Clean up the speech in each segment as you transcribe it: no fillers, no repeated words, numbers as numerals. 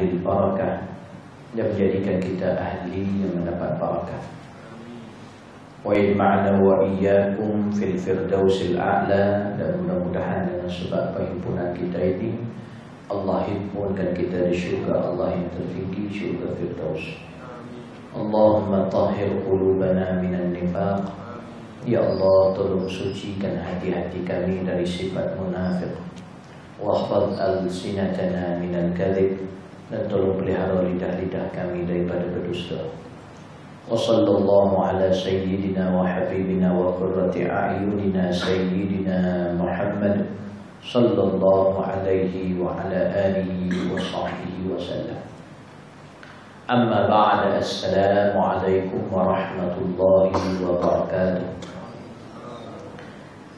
ahli barakah dan menjadikan kita ahli yang mendapat barakah. Wa yajma'na wa iyyakum fil firdausil a'la, dan mudah-mudahan dengan sebab perhimpunan kita ini Allah himpunkan kita di syurga Allah yang tertinggi, syurga Firdaus. Allahumma tahhir qulubana minan nifaq. Ya Allah, tolong sucikan hati-hati kami dari sifat munafik. Wahfaz al-sinatana minal kadhib, dan tolong pelihara lidah-lidah kami daripada berdusta. Wa sallallahu ala sayyidina wa habibina wa qurrati a'yunina sayyidina Muhammad sallallahu alaihi wa ala alihi wa sahbihi wa sallam. Amma ba'da, assalamu alaikum warahmatullahi wabarakatuh.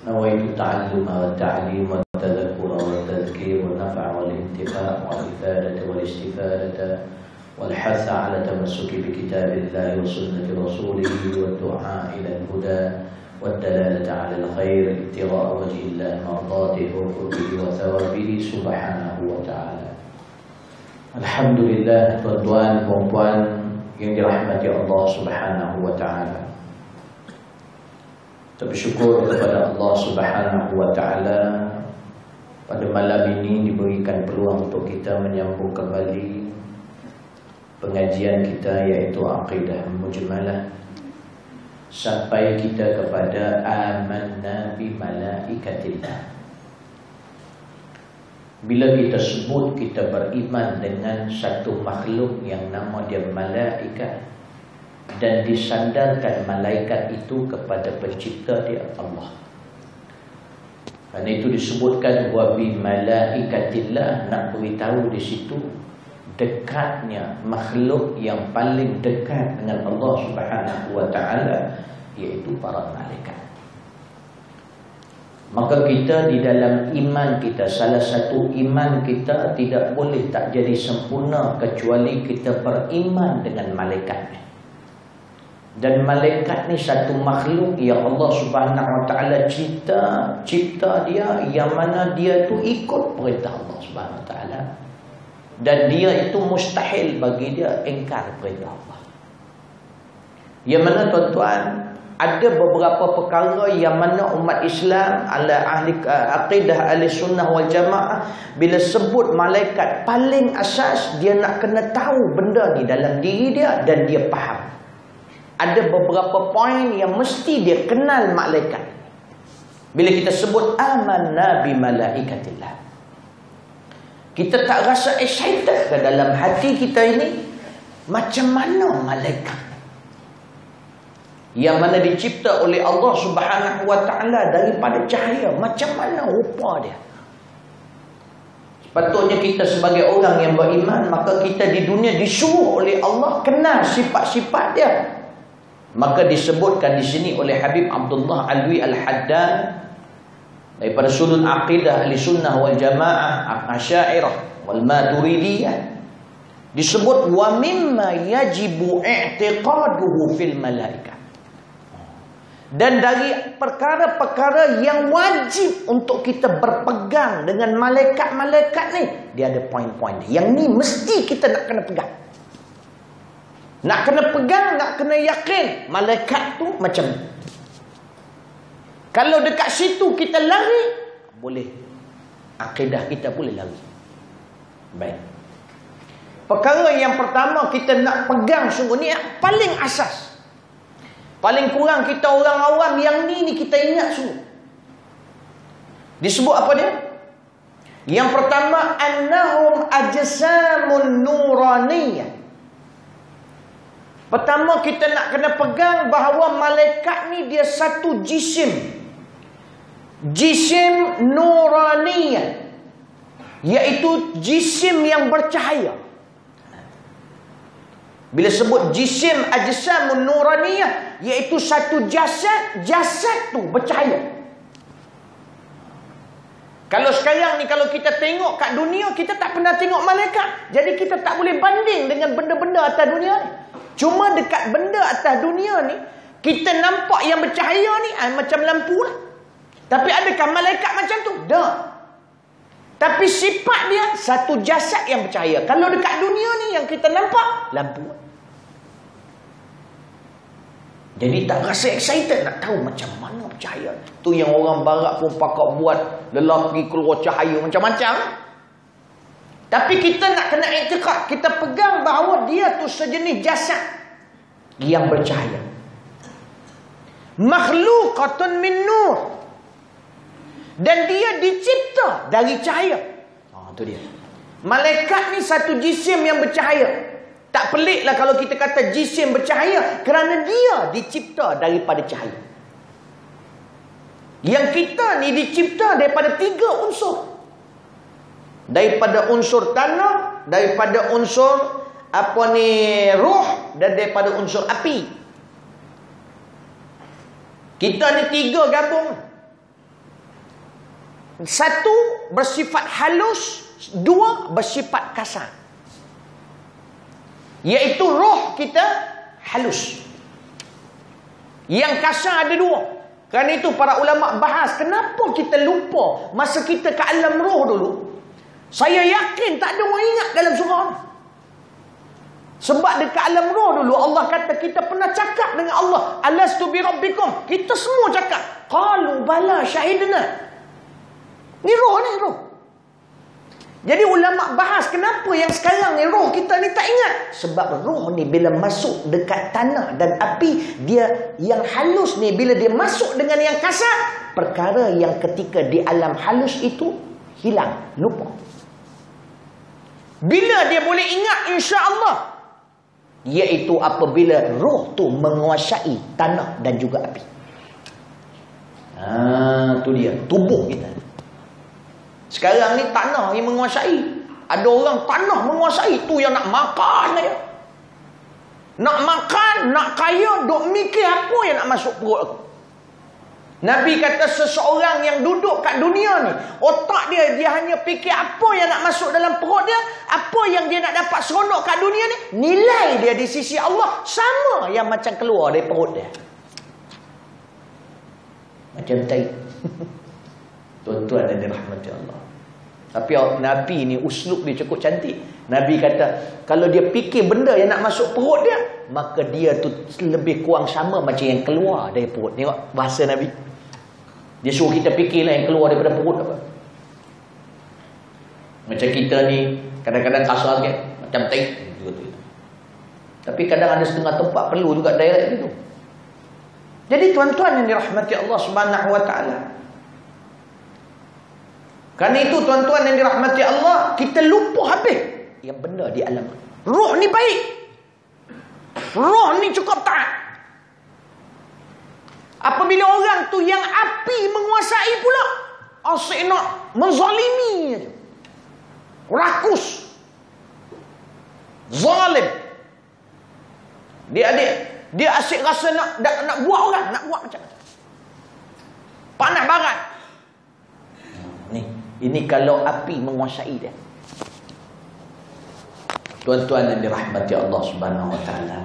Nawaitu ta'alluma wa ta'lim wa tadhakkura wa tadhkir wa naf'a wal intifa' wal ifadata wal istifadata wal hatha ala tamassuki bi kitabillahi wa sunnati rasulih wa du'a ila al-huda wad dalalata ala al-khair ibtigha'a wajhi Allah mardatihi wa qurbihi wa thawabihi subhanahu wa ta'ala. Alhamdulillah, tuan-tuan, puan-puan yang dirahmati Allah subhanahu wa ta'ala. Kita bersyukur kepada Allah subhanahu wa ta'ala pada malam ini diberikan peluang untuk kita menyambung kembali pengajian kita, yaitu Aqidah Mujmalah, sampai kita kepada amanna bi malaikatillah. Bila kita sebut kita beriman dengan satu makhluk yang nama dia malaikat, dan disandarkan malaikat itu kepada pencipta dia Allah. Kerana itu disebutkan wa bi malaikatillah, nak beritahu di situ dekatnya makhluk yang paling dekat dengan Allah Subhanahu wa taala, iaitu para malaikat. Maka kita di dalam iman kita, salah satu iman kita tidak boleh tak jadi sempurna kecuali kita beriman dengan malaikat. Dan malaikat ni satu makhluk yang Allah Subhanahu wa taala cipta dia, yang mana dia tu ikut perintah Allah Subhanahu wa taala, dan dia itu mustahil bagi dia ingkar perintah Allah. Yang mana tuan-tuan, ada beberapa perkara yang mana umat Islam ala ahli aqidah ahli sunnah wal jamaah, bila sebut malaikat, paling asas dia nak kena tahu benda ni dalam diri dia dan dia faham. Ada beberapa poin yang mesti dia kenal malaikat. Bila kita sebut amanna bi malaikatillah, kita tak rasa excited ke dalam hati kita ini? Macam mana malaikat yang mana dicipta oleh Allah Subhanahu wa taala daripada cahaya, macam mana rupa dia? Sepatutnya kita sebagai orang yang beriman, maka kita di dunia disuruh oleh Allah kenal sifat-sifat dia. Maka disebutkan di sini oleh Habib Abdullah Alwi Al-Haddad daripada sudut aqidah ahli sunnah wal jamaah, Asy'ariyah wal Maturidiyah, disebut wa mimma yajibu i'tiqaduhu fil malaikah. Dan dari perkara-perkara yang wajib untuk kita berpegang dengan malaikat-malaikat ni, dia ada poin-poin dia. Yang ni mesti kita nak kena pegang. Nak kena pegang, nak kena yakin malaikat tu macam ni. Kalau dekat situ kita lari, boleh, akidah kita boleh lari. Baik. Perkara yang pertama kita nak pegang sungguh ni, yang paling asas. Paling kurang kita orang awam yang ni kita ingat sungguh. Disebut apa dia? Yang pertama, annahum ajsamun nuraniyah. Pertama kita nak kena pegang bahawa malaikat ni dia satu jisim. Jisim nuraniyah, iaitu jisim yang bercahaya. Bila sebut jisim ajsamun nuraniyah, iaitu satu jasad, jasad tu bercahaya. Kalau sekarang ni, kalau kita tengok kat dunia, kita tak pernah tengok malaikat. Jadi kita tak boleh banding dengan benda-benda atas dunia ni. Cuma dekat benda atas dunia ni, kita nampak yang bercahaya ni macam lampu lah. Tapi adakah malaikat macam tu? Tak. Tapi sifat dia satu jasad yang bercahaya. Kalau dekat dunia ni yang kita nampak lampu. Jadi tak rasa excited nak tahu macam mana bercahaya. Tu yang orang barat pun pakak buat lelaki keluar cahaya macam-macam. Tapi kita nak kena i'tiqad, kita pegang bahawa dia tu sejenis jasad yang bercahaya. Makhluqatun min nur. Dan dia dicipta dari cahaya. Tu dia. Malaikat ni satu jisim yang bercahaya. Tak peliklah kalau kita kata jisim bercahaya, kerana dia dicipta daripada cahaya. Yang kita ni dicipta daripada 3 unsur. Daripada unsur tanah, daripada unsur ruh, dan daripada unsur api. Kita ni 3 gabung. 1 bersifat halus, 2 bersifat kasar. Iaitu roh kita halus. Yang kasar ada 2. Kerana itu para ulama bahas kenapa kita lupa masa kita ke alam roh dulu. Saya yakin tak ada orang ingat dalam surah ni. Sebab dekat alam roh dulu Allah kata kita pernah cakap dengan Allah, alastu bi rabbikum. Kita semua cakap, qalu bala syahidna. Ni roh ni roh. Jadi ulama bahas kenapa yang sekarang ni roh kita ni tak ingat. Sebab roh ni bila masuk dekat tanah dan api, dia yang halus ni bila dia masuk dengan yang kasar, perkara yang ketika di alam halus itu hilang, lupa. Bila dia boleh ingat insya-Allah, iaitu apabila roh tu menguasai tanah dan juga api. Tu dia tubuh kita. Sekarang ni tanah yang menguasai. Ada orang tanah menguasai. Tu yang nak makan aja. Nak makan, nak kaya, duk mikir apa yang nak masuk perut aku. Nabi kata seseorang yang duduk kat dunia ni, otak dia hanya fikir apa yang nak masuk dalam perut dia, apa yang dia nak dapat seronok kat dunia ni, nilai dia di sisi Allah sama yang macam keluar dari perut dia. Macam tai. Tuan-tuan dan dirahmati Allah. Tapi Nabi ni uslub dia cukup cantik. Nabi kata kalau dia fikir benda yang nak masuk perut dia, maka dia tu lebih kurang sama macam yang keluar dari perut. Tengok bahasa Nabi. Dia suruh kita fikirlah yang keluar daripada perut apa. Macam kita ni kadang-kadang kasar sikit, macam tai gitu. Tapi kadang ada setengah tempat perlu juga direct gitu. Jadi tuan-tuan yang dirahmati Allah Subhanahu wa taala, kerana itu tuan-tuan yang dirahmati Allah, kita lupa habis yang benda di alam. Roh ni baik. Roh ni cukup taat. Apabila orang tu yang api menguasai pula, asyik nak menzalimi aja. Rakus. Zalim. Dia asyik rasa nak buat orang, nak buat macam-macam. Panas barat. Ini kalau api menguasai dia. Tuan-tuan yang dirahmati Allah Subhanahu wa taala.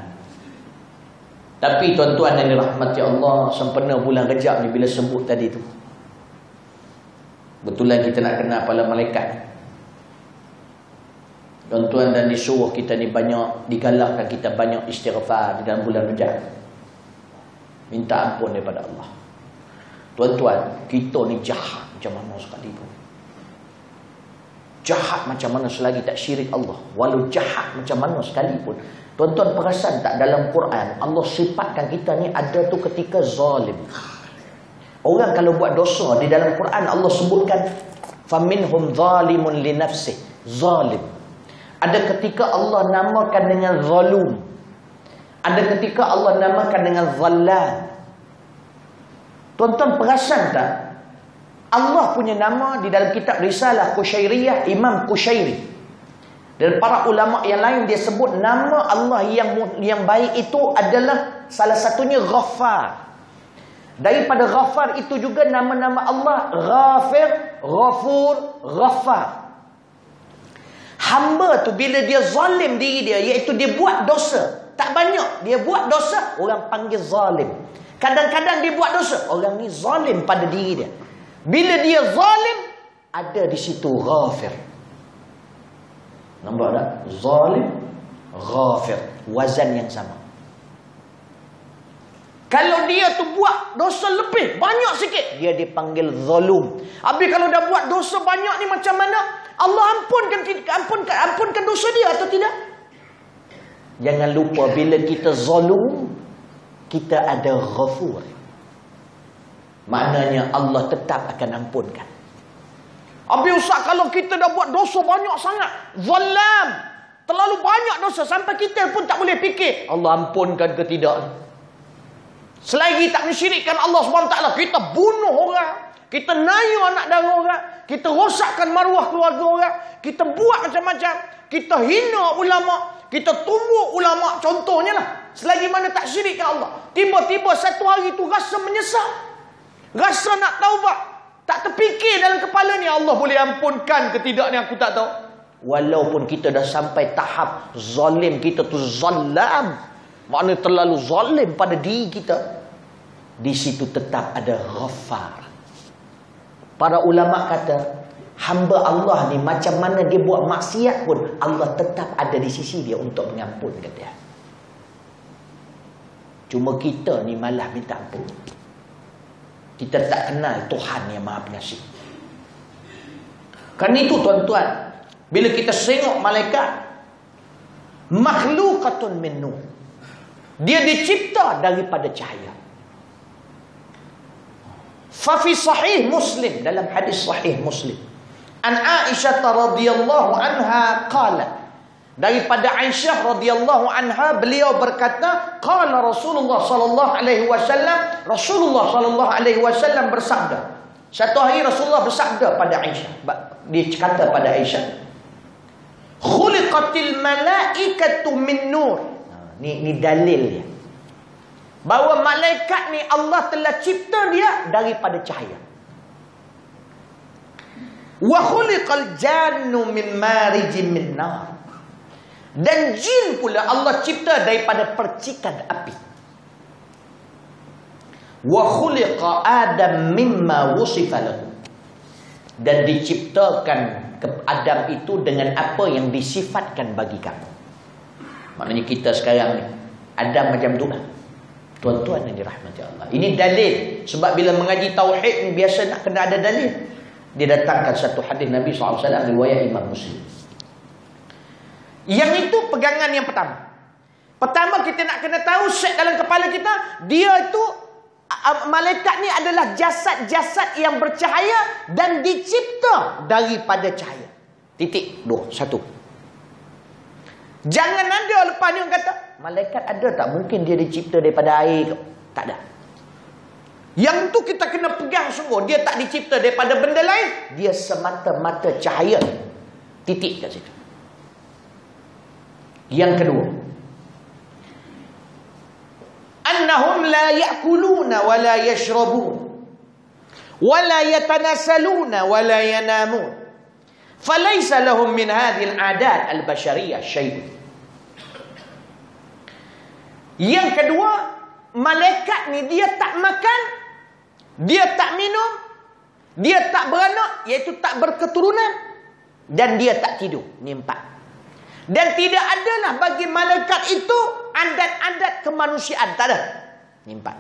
Tapi tuan-tuan yang dirahmati Allah, sempena bulan Rejab ni bila sebut tadi tu. Betulan kita nak kenal para malaikat. Tuan-tuan dan disuruh kita ni banyak digalakkan kita banyak istighfar di dalam bulan Rejab. Minta ampun daripada Allah. Tuan-tuan, kita ni jahat macam mana sekalipun. Jahat macam mana selagi tak syirik Allah. Walau jahat macam mana sekalipun. Tuan-tuan perasan tak dalam Quran Allah sifatkan kita ni ada tu ketika zalim. Orang kalau buat dosa di dalam Quran Allah sebutkan faminhum zalimun li nafsih, zalim. Ada ketika Allah namakan dengan zalum. Ada ketika Allah namakan dengan zallam. Tuan-tuan perasan tak? Allah punya nama di dalam kitab Risalah Qushairiyah Imam Qushairi. Dan para ulama yang lain dia sebut nama Allah yang baik itu adalah salah satunya Ghaffar. Daripada Ghaffar itu juga nama-nama Allah Ghafir, Ghafur, Ghaffar. Hamba tu bila dia zalim diri dia, iaitu dia buat dosa, tak banyak dia buat dosa, orang panggil zalim. Kadang-kadang dia buat dosa, orang ni zalim pada diri dia. Bila dia zalim, ada di situ ghafir. Nampak tak? Zalim, ghafir, wazan yang sama. Kalau dia tu buat dosa lebih banyak sikit, dia dipanggil zalum. Habis kalau dah buat dosa banyak ni macam mana? Allah ampunkan dosa dia atau tidak? Jangan lupa bila kita zalum, kita ada ghafur. Maknanya Allah tetap akan ampunkan. Habis Ustaz, kalau kita dah buat dosa banyak sangat, zalam, terlalu banyak dosa sampai kita pun tak boleh fikir Allah ampunkan ke tidak. Selagi tak mensyirikkan Allah SWT, kita bunuh orang, kita nayu anak dara orang, kita rosakkan maruah keluarga orang, kita buat macam-macam, kita hina ulama, kita tumbuk ulama, contohnya lah. Selagi mana tak syirikkan Allah, tiba-tiba satu hari tu rasa menyesal, rasa nak taubat, tak terfikir dalam kepala ni Allah boleh ampunkan ke tidak ni, aku tak tahu. Walaupun kita dah sampai tahap zalim, kita tu zalam, maknanya terlalu zalim pada diri kita, di situ tetap ada ghafar. Para ulama kata, hamba Allah ni macam mana dia buat maksiat pun, Allah tetap ada di sisi dia untuk mengampunkan dia. Cuma kita ni malah minta ampun. Kita tak kenal Tuhan yang Maha Pengasih. Kan itu tuan-tuan, bila kita tengok malaikat, makhlukatun min nur, dia dicipta daripada cahaya. Fa fi sahih Muslim, dalam hadis sahih Muslim, an Aisyah radhiyallahu anha qalat, daripada Aisyah radhiyallahu anha beliau berkata, qala Rasulullah sallallahu alaihi wasallam, Rasulullah sallallahu alaihi wasallam bersabda. Satu hari Rasulullah bersabda pada Aisyah, dia kata pada Aisyah, khuliqatil malaikatu min nur. Ni dalil dia, bahawa malaikat ni Allah telah cipta dia daripada cahaya. Wa khuliqal jannu min marijin min nar. Dan jin pula Allah cipta daripada percikan api. Wa khuliqa Adam mimma wusifa lahu. Dan diciptakan Adam itu dengan apa yang disifatkan bagi kamu. Maknanya kita sekarang ni Adam macam tu lah, tuan-tuan yang dirahmati Allah. Ini dalil. Sebab bila mengaji tauhid ni biasa nak kena ada dalil. Dia datangkan satu hadis Nabi SAW, riwayat Imam Muslim. Yang itu pegangan yang pertama. Pertama kita nak kena tahu, set dalam kepala kita, dia itu malaikat ni adalah jasad-jasad yang bercahaya dan dicipta daripada cahaya. Titik. Dua. Satu. Jangan ada lepas ni orang kata, malaikat ada tak? Mungkin dia dicipta daripada air. Tak ada. Yang tu kita kena pegang sungguh. Dia tak dicipta daripada benda lain. Dia semata-mata cahaya. Titik kat situ. Yang kedua, annahum la ya'kuluna wa la yashrabun wa la yatanasaluna wa la yanamun. Falaysa lahum min hadhihi al-'adat al-bashariyah syai'un. Yang kedua, malaikat ni dia tak makan, dia tak minum, dia tak beranak, iaitu tak berketurunan, dan dia tak tidur. Ni empat. Dan tidak adalah bagi malaikat itu adat-adat kemanusiaan. Tak ada. Ni empat.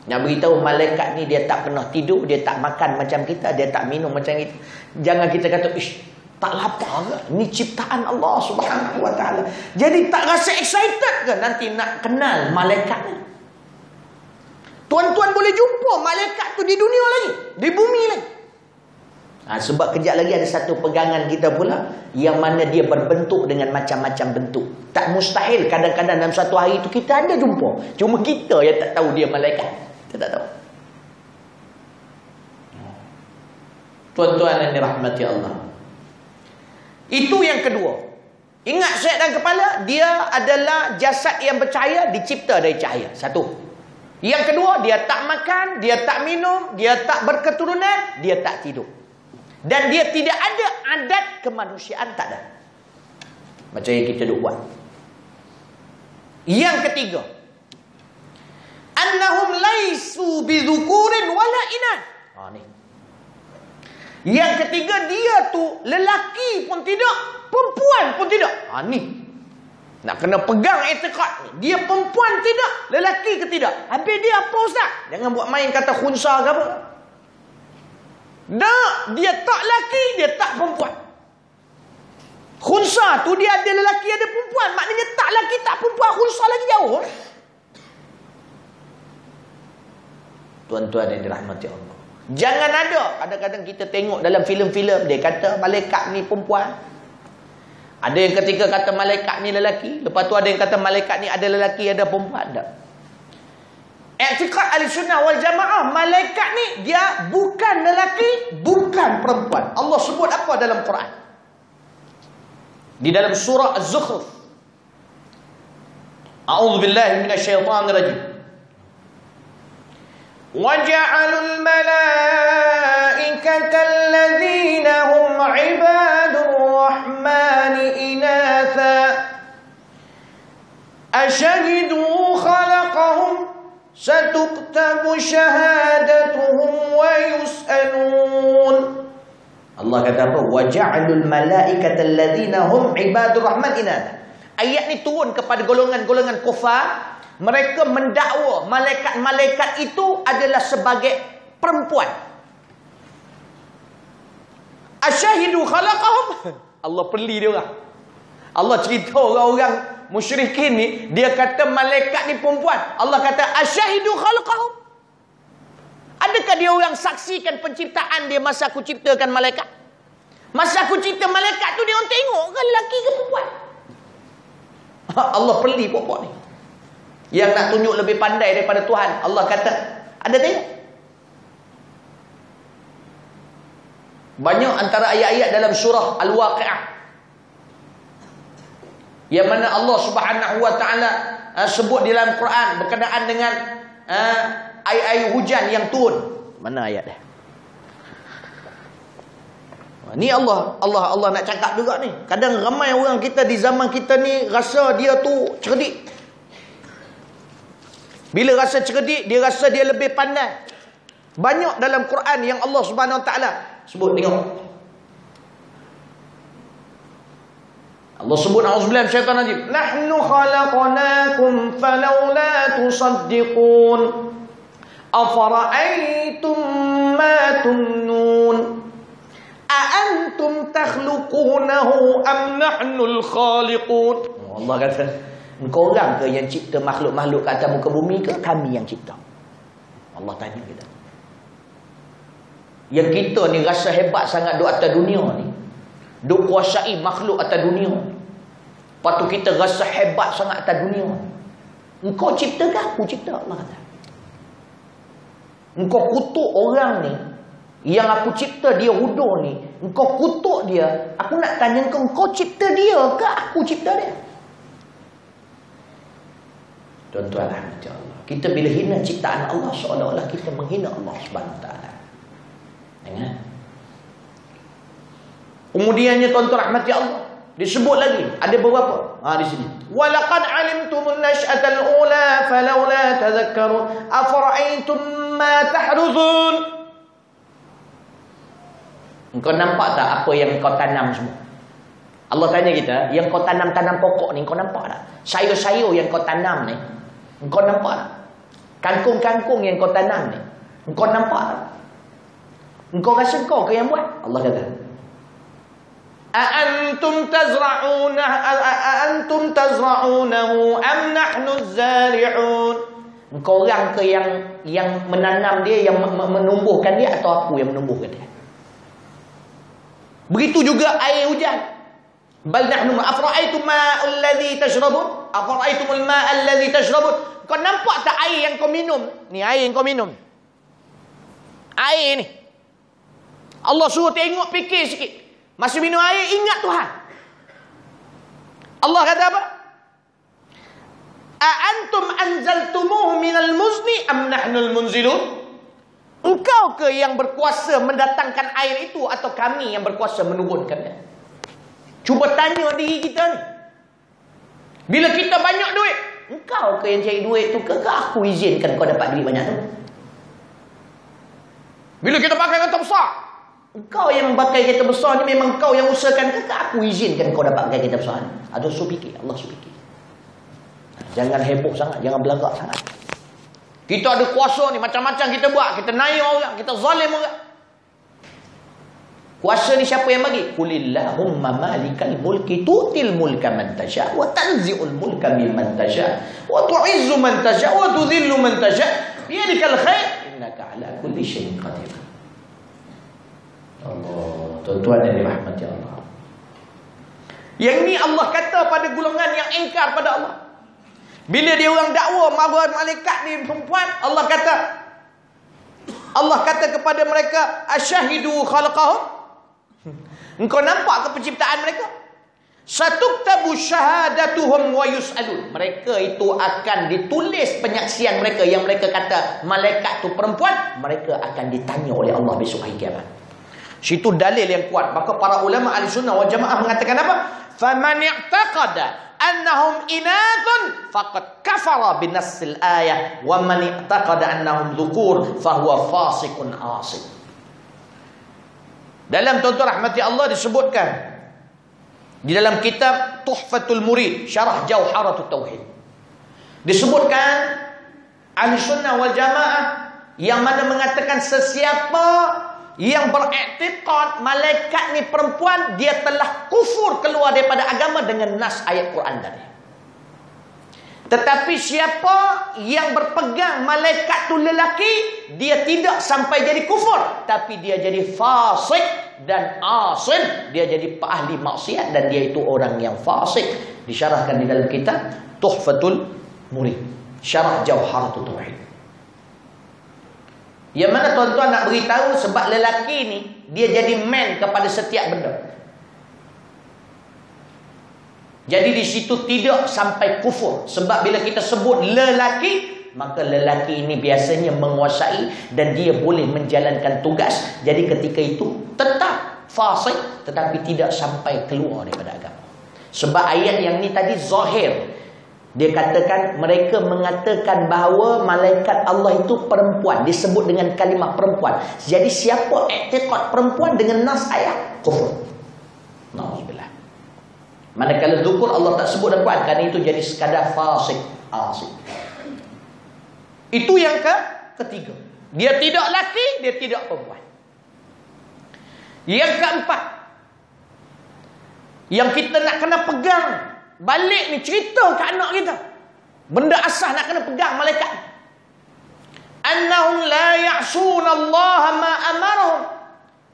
Nak beritahu malaikat ni dia tak pernah tidur, dia tak makan macam kita, dia tak minum macam kita. Jangan kita kata, ish, tak lapar ke? Ni ciptaan Allah Subhanahu Wa Taala. Jadi tak rasa excited ke nanti nak kenal malaikat ni? Tuan-tuan boleh jumpa malaikat tu di dunia lagi, di bumi lagi. Sebab kejap lagi ada satu pegangan kita pula, yang mana dia berbentuk dengan macam-macam bentuk. Tak mustahil kadang-kadang dalam satu hari itu kita ada jumpa. Cuma kita yang tak tahu dia malaikat. Kita tak tahu. Tuan-tuan yang dirahmati Allah, itu yang kedua. Ingat set dalam kepala, dia adalah jasad yang bercahaya, dicipta dari cahaya. Satu. Yang kedua, dia tak makan, dia tak minum, dia tak berketurunan, dia tak tidur. Dan dia tidak ada adat kemanusiaan, tak ada. Macam yang kita duk buat. Yang ketiga, annahum laisu bidhukurin wala inan. Ni. Yang ketiga, dia tu lelaki pun tidak, perempuan pun tidak. Ni nak kena pegang etikad ni. Dia perempuan tidak, lelaki ke tidak. Habis dia apa ustaz? Jangan buat main kata khunsa ke apa. Tak, dia tak lelaki, dia tak perempuan. Khunsa tu dia ada lelaki, ada perempuan. Maknanya tak lelaki, tak perempuan. Khunsa lagi jauh. Tuan-tuan yang dirahmati Allah, jangan ada. Kadang-kadang kita tengok dalam filem-filem, dia kata malaikat ni perempuan. Ada yang ketika kata malaikat ni lelaki, lepas tu ada yang kata malaikat ni ada lelaki, ada perempuan. Tak. I'tiqad Ahlussunnah wal Jamaah, malaikat ni dia bukan lelaki, bukan perempuan. Allah sebut apa dalam Quran? Di dalam surah Az-Zukhruf. A'udzubillahi minasyaitonir rajim. وَجَعَلُوا الْمَلَائِكَةَ الَّذِينَ هُمْ عِبَادُ الرَّحْمَنِ إِنَاثًا أَشَهِدُوا خَلَقَهُمْ سَتُكْتَبُ شَهَادَتُهُمْ وَيُسْأَلُونَ. Allah kata apa? وَجَعَلُوا الْمَلَائِكَةَ الَّذِينَ هُمْ عِبَادُ الرَّحْمَنِ إِنَاثًا. Ayat ni turun kepada golongan-golongan kufar. Mereka mendakwa malaikat-malaikat itu adalah sebagai perempuan. Asyahidu khalaqahum. Allah peli dia orang. Allah cerita orang-orang musyrikin ni, dia kata malaikat ni perempuan. Allah kata asyahidu khalaqahum. Adakah dia orang saksikan penciptaan dia masa aku ciptakan malaikat? Masa aku cipta malaikat tu dia orang tengok kan lelaki ke perempuan? Allah peli pokok ni. Yang nak tunjuk lebih pandai daripada Tuhan, Allah kata ada tengok. Banyak antara ayat-ayat dalam surah Al-Waqi'ah yang mana Allah Subhanahu wa taala sebut di dalam Quran berkenaan dengan air hujan yang turun. Mana ayat dia? Ni Allah nak cakap juga ni. Kadang ramai orang kita di zaman kita ni rasa dia tu cerdik. Bila rasa cerdik, dia rasa dia lebih pandai. Banyak dalam Quran yang Allah Subhanahu wa taala sebut, tengok. Allah sebut, a'udzubillahi minasyaitonir rajim. Nahnu khalaqnakum falawla tusaddiqun. Afara'aytum ma tumnun. A antum takhluqunahu am nahnul khaliqun. Allah kata, engkau orang ke yang cipta makhluk-makhluk ke atas muka bumi ke kami yang cipta? Allah tanya kita. Yang kita ni rasa hebat sangat duk atas dunia ni, duk kuasai makhluk atas dunia ni. Lepas tu kita rasa hebat sangat atas dunia ni. Engkau cipta ke aku cipta? Allah kata. Engkau kutuk orang ni, yang aku cipta dia hudur ni, engkau kutuk dia. Aku nak tanya engkau cipta dia ke aku cipta dia? Tuan-tuan rahmati Allah, kita bila hina ciptaan Allah, seolah-olah kita menghina Allah Subhanahu wa taala. Ingat. Kemudiannya tuan-tuan rahmati Allah, disebut lagi ada beberapa di sini. Walaqad alimtumun nash'atal ula falawla tadhakkarun afara'aytum ma tahruzun. Engkau nampak tak apa yang kau tanam semua? Allah tanya kita, yang kau tanam-tanam pokok ni, kau nampak tak? Sayur-sayur yang kau tanam ni, engkau nampak tak? Kangkung-kangkung yang kau tanam ni, engkau nampak tak? Engkau rasa kau ke yang buat? Allah kata, A'antum tazra'unahu am nahnu zari'un. Engkau orang ke yang menanam dia, yang menumbuhkan dia, atau aku yang menumbuhkan dia? Begitu juga air hujan. Bal nahnu afra'aytum ma'al ladzi tashrabun afra'aytumul ma'al ladzi tashrabun. Kau nampak tak air yang kau minum? Ni air yang kau minum. Air ni. Allah suruh tengok, fikir sikit. Masa minum air, ingat Tuhan. Allah kata apa? A antum anzaltumuhu minal muzni am nahnul munzilun? Engkau ke yang berkuasa mendatangkan air itu, atau kami yang berkuasa menurunkannya? Cuba tanya diri kita ni. Bila kita banyak duit, engkau ke yang cari duit tu ke aku izinkan kau dapat duit banyak tu? Bila kita pakai kereta besar, Engkau yang pakai kereta besar ni memang kau yang usahakan ke aku izinkan kau dapat pakai kereta besar ni? Ada suruh fikir, Allah suruh fikir. Jangan heboh sangat, jangan belagak sangat. Kita ada kuasa ni, macam-macam kita buat. Kita naik orang, kita zalim orang. Kuasa ni siapa yang bagi? Qulillahumma malikal mulki tu'til mulka man tasha' wa tanzi'ul mulka mimman tasha' wa tu'izzu man tasha' wa tudhillu man tasha' biyadikal khair innaka ala kulli syai'in qadir. Allah, tuan-tuan yang dirahmati Allah. Yang ni Allah kata pada golongan yang ingkar pada Allah. Bila dia orang dakwa marah malaikat ni perempuan, Allah kata kepada mereka, asyahidu khalaqahum. Engkau nampak ke penciptaan mereka? Satuktabu syahadatuhum wa yus'alun. Mereka itu akan ditulis penyaksian mereka yang mereka kata malaikat tu perempuan, mereka akan ditanya oleh Allah besok hari kiamat. Situ dalil yang kuat. Maka para ulama Ahlussunnah wal Jamaah mengatakan apa? Faman i'taqada annahum inathun faqad kafara binassil ayah wa man i'taqada annahum dhukur fahuwa fasiqun 'asib. Dalam tuan-tuan rahmati Allah disebutkan di dalam kitab Tuhfatul Murid Syarah Jauharatut Tauhid, disebutkan Ahlussunnah wal Jamaah yang mana mengatakan sesiapa yang beriktikad malaikat ni perempuan, dia telah kufur keluar daripada agama dengan nas ayat Quran tadi. Tetapi siapa yang berpegang malaikat tu lelaki, dia tidak sampai jadi kufur, tapi dia jadi fasik dan asin, dia jadi ahli maksiat dan dia itu orang yang fasik. Disyarahkan di dalam kitab Tuhfatul Murid Syarah Jauharatut Tauhid. Yang mana tuan-tuan nak beritahu sebab lelaki ni dia jadi man kepada setiap benda. Jadi di situ tidak sampai kufur. Sebab bila kita sebut lelaki, maka lelaki ini biasanya menguasai dan dia boleh menjalankan tugas. Jadi ketika itu tetap fasik tetapi tidak sampai keluar daripada agama. Sebab ayat yang ni tadi zahir. Dia katakan, mereka mengatakan bahawa malaikat Allah itu perempuan. Disebut dengan kalimah perempuan. Jadi siapa i'tiqad perempuan dengan nas ayat, kufur. Na'udzubillah. Manakala zukur Allah tak sebut dan kuat, kerana itu jadi sekadar fasik, asik. Itu yang ketiga. Dia tidak laki, dia tidak perempuan. Yang keempat, yang kita nak kena pegang balik ni, cerita ke anak kita, benda asas nak kena pegang malaikat. Annahum la ya'suna Allah ma amarahum.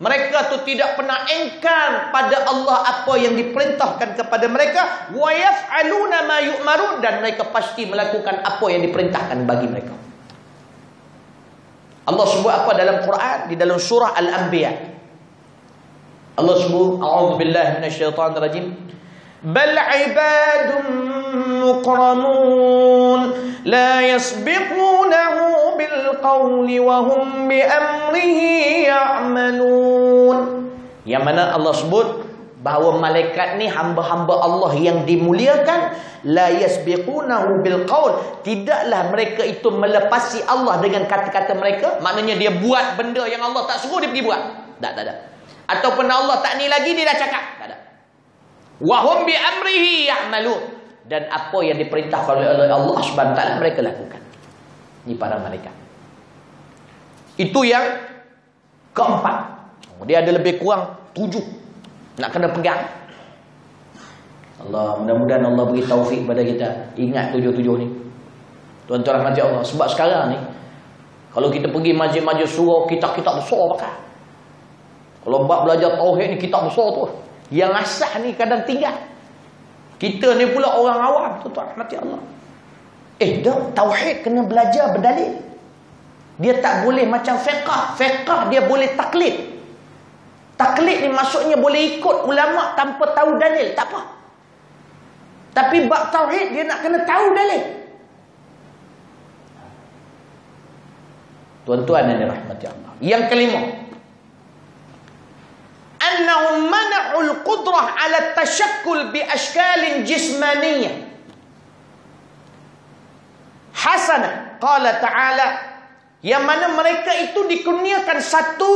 Mereka tu tidak pernah engkar pada Allah apa yang diperintahkan kepada mereka. Wa yaf'aluna ma yu'marun. Dan mereka pasti melakukan apa yang diperintahkan bagi mereka. Allah sebut apa dalam Quran? Di dalam surah Al-Anbiya. Allah sebut, a'udzubillahi minasyaitonirrajim. Bal ibadun mukramun la yasbiqunahu bil qawli wa hum bi amrihi ya'malun. Yang mana Allah sebut bahawa malaikat ni hamba-hamba Allah yang dimuliakan, la yasbiqunahu bil qaul, tidaklah mereka itu melepasi Allah dengan kata-kata mereka. Maknanya dia buat benda yang Allah tak suruh dia pergi buat. Tak ada. Ataupun Allah tak ni lagi dia dah cakap. Tak ada. Wa hum bi amrihi ya'malun. Dan apa yang diperintahkan oleh Allah Subhanahu wa taala mereka lakukan. Ini para malaikat. Itu yang keempat. Dia ada lebih kurang 7 nak kena pegang. Allah, mudah-mudahan Allah beri taufik pada kita ingat 7 ni. Tuan-tuan rahmati Allah. Sebab sekarang ni kalau kita pergi majlis-majlis surau, kitab-kitab besar pakai. Kalau bab belajar tauhid ni kitab besar tu. Yang asas ni kadang tinggal. Kita ni pula orang awam, tuan-tuan rahmati Allah. Tauhid kena belajar berdalil. Dia tak boleh macam fiqh. Fiqh dia boleh taklid. Taklid ni maksudnya boleh ikut ulama tanpa tahu dalil, tak apa. Tapi bab tauhid dia nak kena tahu dalil. Tuan-tuan yang dirahmati Allah. Yang kelima, annahum mana'ul qudrah 'ala tashakkul bi ashkalin jismaniyah hasanah. Qala ta'ala, yang mana mereka itu dikurniakan satu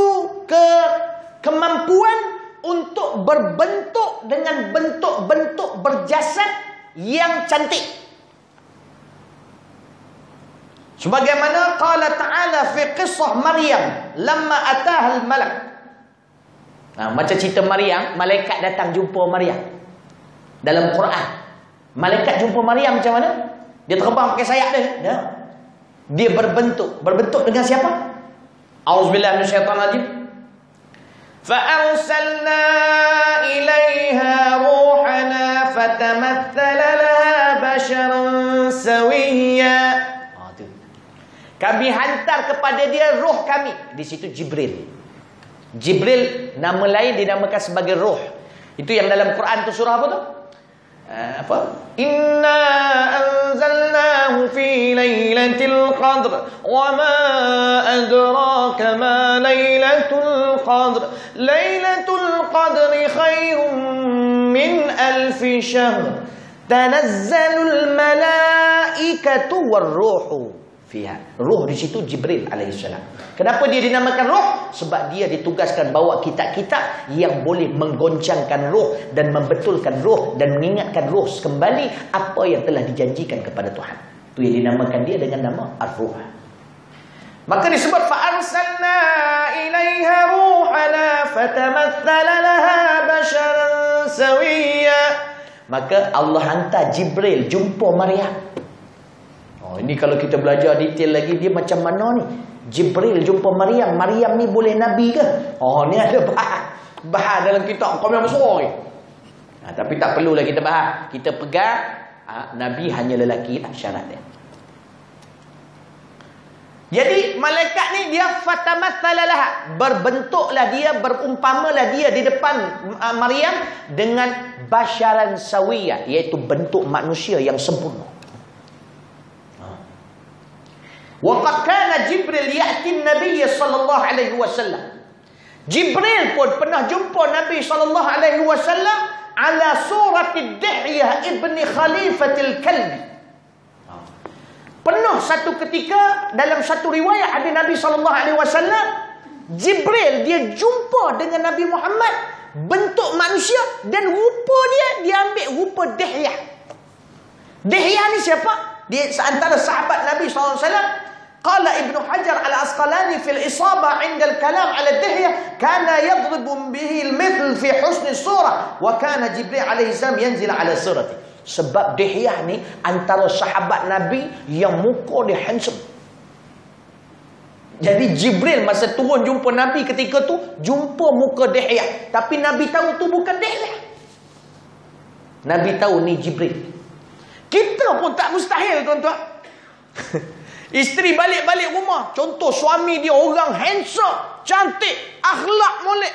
kemampuan untuk berbentuk dengan bentuk-bentuk berjasad yang cantik. Sebagaimana qala ta'ala fi qissah Maryam lamma ataha al-malak. Macam cerita Maryam, malaikat datang jumpa Maryam. Dalam Quran, malaikat jumpa Maryam macam mana? Dia terbang pakai sayap dia. Dia berbentuk dengan siapa? Auzubillahi minasyaitanir rajim. فَأَرْسَلْنَا إِلَيْهَا رُوحَنَا فَتَمَثَّلَ لَهَا بَشَرًا سَوِيًّا. Kami hantar kepada dia roh kami. Di situ Jibril. Jibril nama lain dinamakan sebagai roh. Itu yang dalam Quran tu surah apa tu? Inna anzalnahu fi lailatul qadr wa ma adraka ma lailatul qadr lailatul qadri khairum min alfi syahr tanazzalul malaikatu warruhu fiha. Ruh di situ Jibril alaihissalam. Kenapa dia dinamakan roh? Sebab dia ditugaskan bawa kitab-kitab yang boleh menggoncangkan roh dan membetulkan roh dan mengingatkan roh kembali apa yang telah dijanjikan kepada Tuhan. Itu yang dinamakan dia dengan nama Ar-Ruh. Maka disebut fa'arsalna ilaiha ruhana fatamatsala laha basharan sawiyya. Maka Allah hantar Jibril jumpa Maryam. Ini kalau kita belajar detail lagi, dia macam mana ni? Jibril jumpa Maryam. Maryam ni boleh Nabi ke? Ni ada bahas dalam kitab Qamar Besar ni. Tapi tak perlulah kita bahas. Kita pegang Nabi hanya lelaki lah syarat dia. Jadi malaikat ni dia fatamatsala laha, berbentuklah dia, berumpamalah dia di depan Maryam dengan basyaran sawiyah, iaitu bentuk manusia yang sempurna. Waqad kana Jibril ya'ti an-nabiy sallallahu alaihi wasallam. Jibril pun pernah jumpa Nabi sallallahu alaihi wasallam ala surati Dihyah ibni Khalifatil Kalbi. Pernah satu ketika dalam satu riwayat ada Nabi sallallahu alaihi wasallam, Jibril dia jumpa dengan Nabi Muhammad bentuk manusia dan rupa dia ambil rupa Dihyah. Dihyah ni siapa? Dia seantara sahabat Nabi sallallahu alaihi wasallam. Qala Ibnu Hajar al-Asqalani fil Isabah 'inda al-kalam 'ala Dihyah kana yadribu bihi al-mithl fi husn as-surah wa kana Jibril alaihi salam yanzil 'ala surati. Sebab Dihyah ni antara sahabat Nabi yang muka dia handsome. Jadi Jibril masa turun jumpa Nabi ketika tu jumpa muka Dihyah, tapi Nabi tahu tu bukan Dihyah. Nabi tahu ni Jibril. Kita pun tak mustahil tuan-tuan. Isteri balik-balik rumah, contoh suami dia orang handsome, cantik, akhlak molek.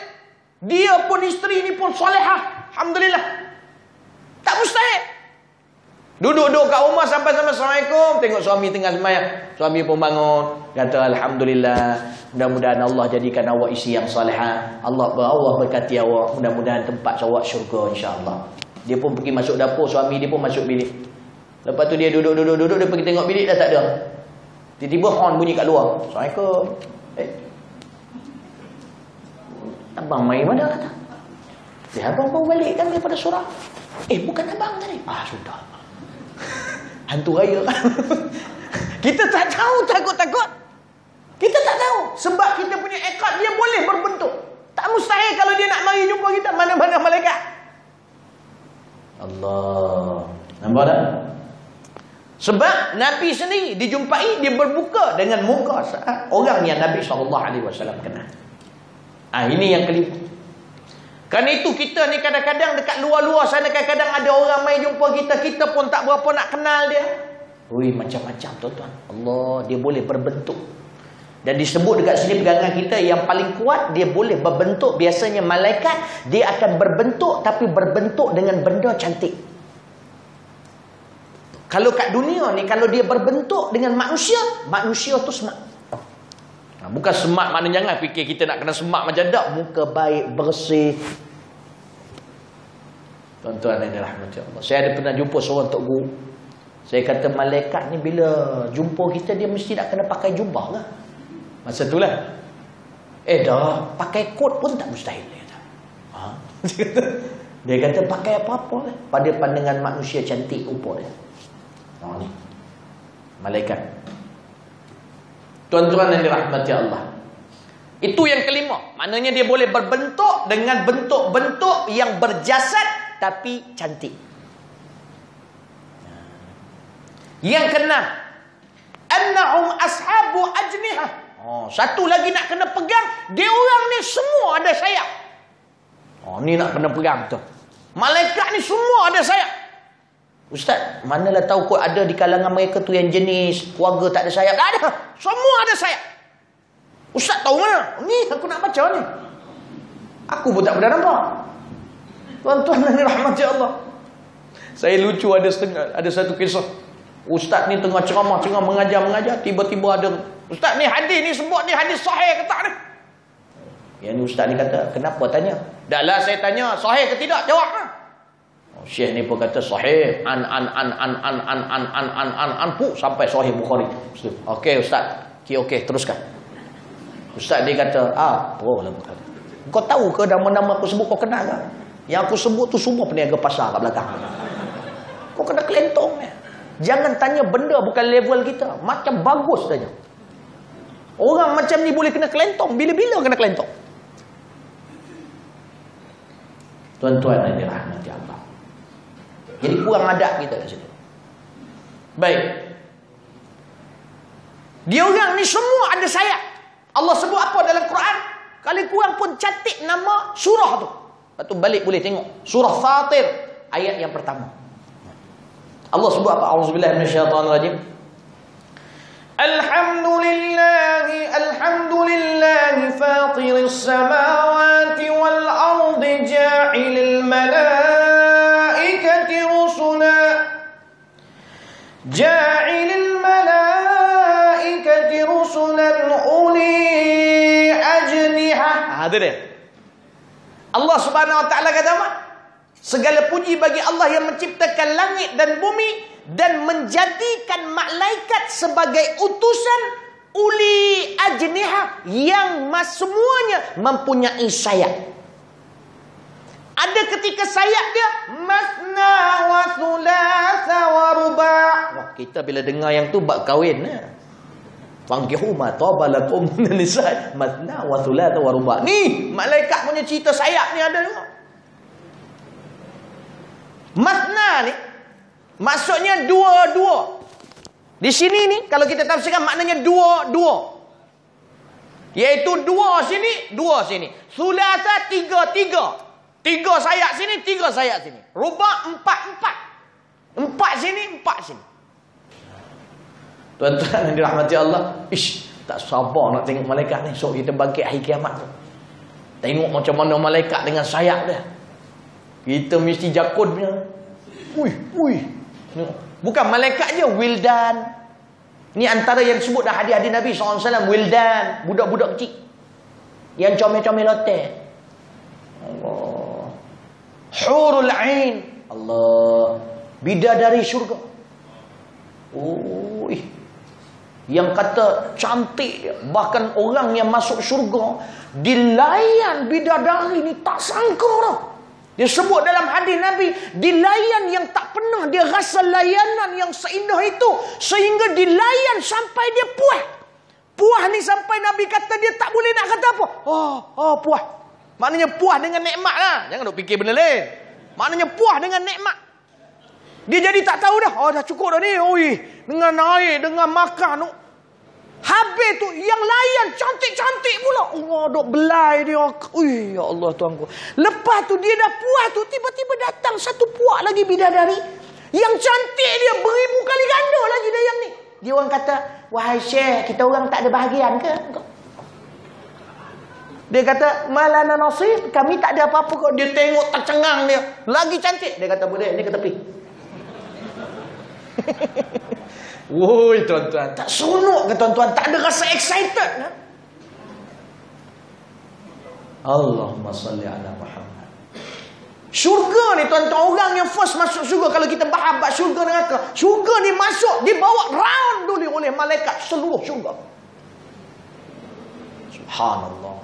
Dia pun isteri ni pun solehah, alhamdulillah. Tak mustahil. Duduk-duduk kat rumah sampai-sampai Assalamualaikum, tengok suami tengah sembahyang. Suami pun bangun, kata alhamdulillah, mudah-mudahan Allah jadikan awak isteri yang solehah. Allah berkati awak, mudah-mudahan tempat awak syurga insya-Allah. Dia pun pergi masuk dapur, suami dia pun masuk bilik. Lepas tu dia duduk, dia pergi tengok bilik dah tak ada. Tiba-tiba horn bunyi kat luar. Assalamualaikum. Abang mai mana kata? Abang baru balik kan daripada surau. Bukan abang tadi. Sudah. Hantu raya. Kita tak tahu, takut-takut. Kita tak tahu. Sebab kita punya ekad dia boleh berbentuk. Tak mustahil kalau dia nak mari jumpa kita. Mana-mana malaikat. Allah. Nampak tak? Sebab Nabi sendiri dijumpai, dia berbuka dengan muka orang yang Nabi SAW kenal. Ini yang kelima. Kerana itu kita ni kadang-kadang dekat luar-luar sana, kadang-kadang ada orang mai jumpa kita, kita pun tak berapa nak kenal dia. Macam-macam tuan-tuan. Allah, dia boleh berbentuk. Dan disebut dekat sini pegangan kita yang paling kuat, dia boleh berbentuk. Biasanya malaikat, dia akan berbentuk, tapi berbentuk dengan benda cantik. Kalau kat dunia ni, kalau dia berbentuk dengan manusia, manusia tu smart. Bukan smart maknanya jangan fikir kita nak kena smart macam tak. Muka baik, bersih. Tuan-tuan yang dirahmati Allah. Saya ada pernah jumpa seorang tok guru. Saya kata malaikat ni bila jumpa kita, dia mesti nak kena pakai jubah lah. Masa tu lah. Dah, pakai kot pun tak mustahil. Dia kata. Ha? Dia kata pakai apa-apa pada pandangan manusia cantik rupa dia. Ni. Malaikat. Tuan-tuan yang dirahmati Allah. Itu yang kelima. Maknanya dia boleh berbentuk dengan bentuk-bentuk yang berjasad tapi cantik. Yang keenam, annahum ashabu ajnihah. Satu lagi nak kena pegang, dia orang ni semua ada sayap. Ni nak kena pegang tu. Malaikat ni semua ada sayap. Ustaz, manalah tahu kot ada di kalangan mereka tu yang jenis keluarga tak ada sayap. Tak ada. Semua ada sayap. Ustaz tahu mana? Ni aku nak baca ni. Aku pun tak pernah nampak. Tuan-tuan dan rahmati Allah. Saya lucu ada satu kisah. Ustaz ni tengah ceramah mengajar, tiba-tiba ada, ustaz ni hadis ni sebut ni hadis sahih ke tak ni? Yang ni ustaz ni kata, kenapa tanya? Dah lah saya tanya, sahih ke tidak? Jawab lah. Syekh ni pun kata sahih, an sampai sahih Bukhari. Okey ustaz. Okey, teruskan. Ustaz dia kata, kau tahu ke nama-nama aku sebut kau kenal ke? Yang aku sebut tu semua peniaga pasar kat belakang. Kau kena kelentong ni. Jangan tanya benda bukan level kita. Macam bagus tanya. Orang macam ni boleh kena kelentong. Bila-bila kena kelentong. Tuan-tuan yang dirahmati Allah. Jadi kurang adab kita kat situ. Baik. Dia orang ni semua ada sayap. Allah sebut apa dalam Quran? Kali kurang pun cantik nama surah tu. Lepas tu balik boleh tengok. Surah Fatir. Ayat yang pertama. Allah sebut apa? A'udzubillahi minasyaitonirrajim. Alhamdulillahi fatiris samawati wal ardi ja'ilil malaikati rusula. Ja'ilil malaikati rusulan uli ajnihah. Ada dia. Allah Subhanahu wa taala kata apa? Segala puji bagi Allah yang menciptakan langit dan bumi dan menjadikan malaikat sebagai utusan uli ajnihah yang semuanya mempunyai sayap. Ada ketika sayap dia masna wa thulatha wa ruba'. Kita bila dengar yang tu bab kahwin fankihu ma taba lakum min nisa masna wa thulatha wa ruba'. Ni malaikat punya cerita sayap ni ada juga. Masna ni maksudnya dua-dua. Di sini ni kalau kita tafsirkan maknanya dua-dua. Iaitu dua sini, dua sini. Thulatha tiga. Tiga sayap sini, tiga sayap sini. Ruba' empat. Empat sini, empat sini. Tuan-tuan yang dirahmati Allah, tak sabar nak tengok malaikat ni. So kita bangkit hari kiamat tu. Tengok macam mana malaikat dengan sayap dia. Kita mesti jakun punya. Bukan malaikat je, wildan. Ni antara yang disebut dah hadis-hadis Nabi SAW. Wildan, budak-budak kecil yang comel-comel lotek. Allah. Hurul ain. Allah. Bidadari syurga. Yang kata cantik. Bahkan orang yang masuk syurga dilayan bidadari ni tak sangka dah. Dia sebut dalam hadis Nabi, dilayan yang tak pernah dia rasa layanan yang seindah itu. Sehingga dilayan sampai dia puas. Puas ni sampai Nabi kata dia tak boleh nak kata apa. Puas. Maknanya puas dengan nikmat lah. Jangan duk fikir benda lain. Maknanya puas dengan nikmat. Dia jadi tak tahu dah. Dah cukup dah ni. Dengan air, dengan makan. Habis tu yang layan cantik-cantik pula. Allah duk belai dia. Ya Allah tuanku. Lepas tu dia dah puas tu, tiba-tiba datang satu puak lagi bidadari. Yang cantik dia beribu kali ganda lagi dia yang ni. Dia orang kata, wahai Syekh, kita orang tak ada bahagian ke? Dia kata, malana nasib, kami tak ada apa-apa kok. Dia tengok tercengang dia. Lagi cantik. Dia kata, boleh, ni ke tepi. Woi tuan-tuan, tak seronok ke tuan-tuan? Tak ada rasa excited kan? Allahumma salli ala Muhammad. Syurga ni tuan-tuan, orang yang first masuk syurga, kalau kita bahas bab syurga neraka, syurga ni masuk, dibawa round dulu oleh malaikat seluruh syurga. Subhanallah.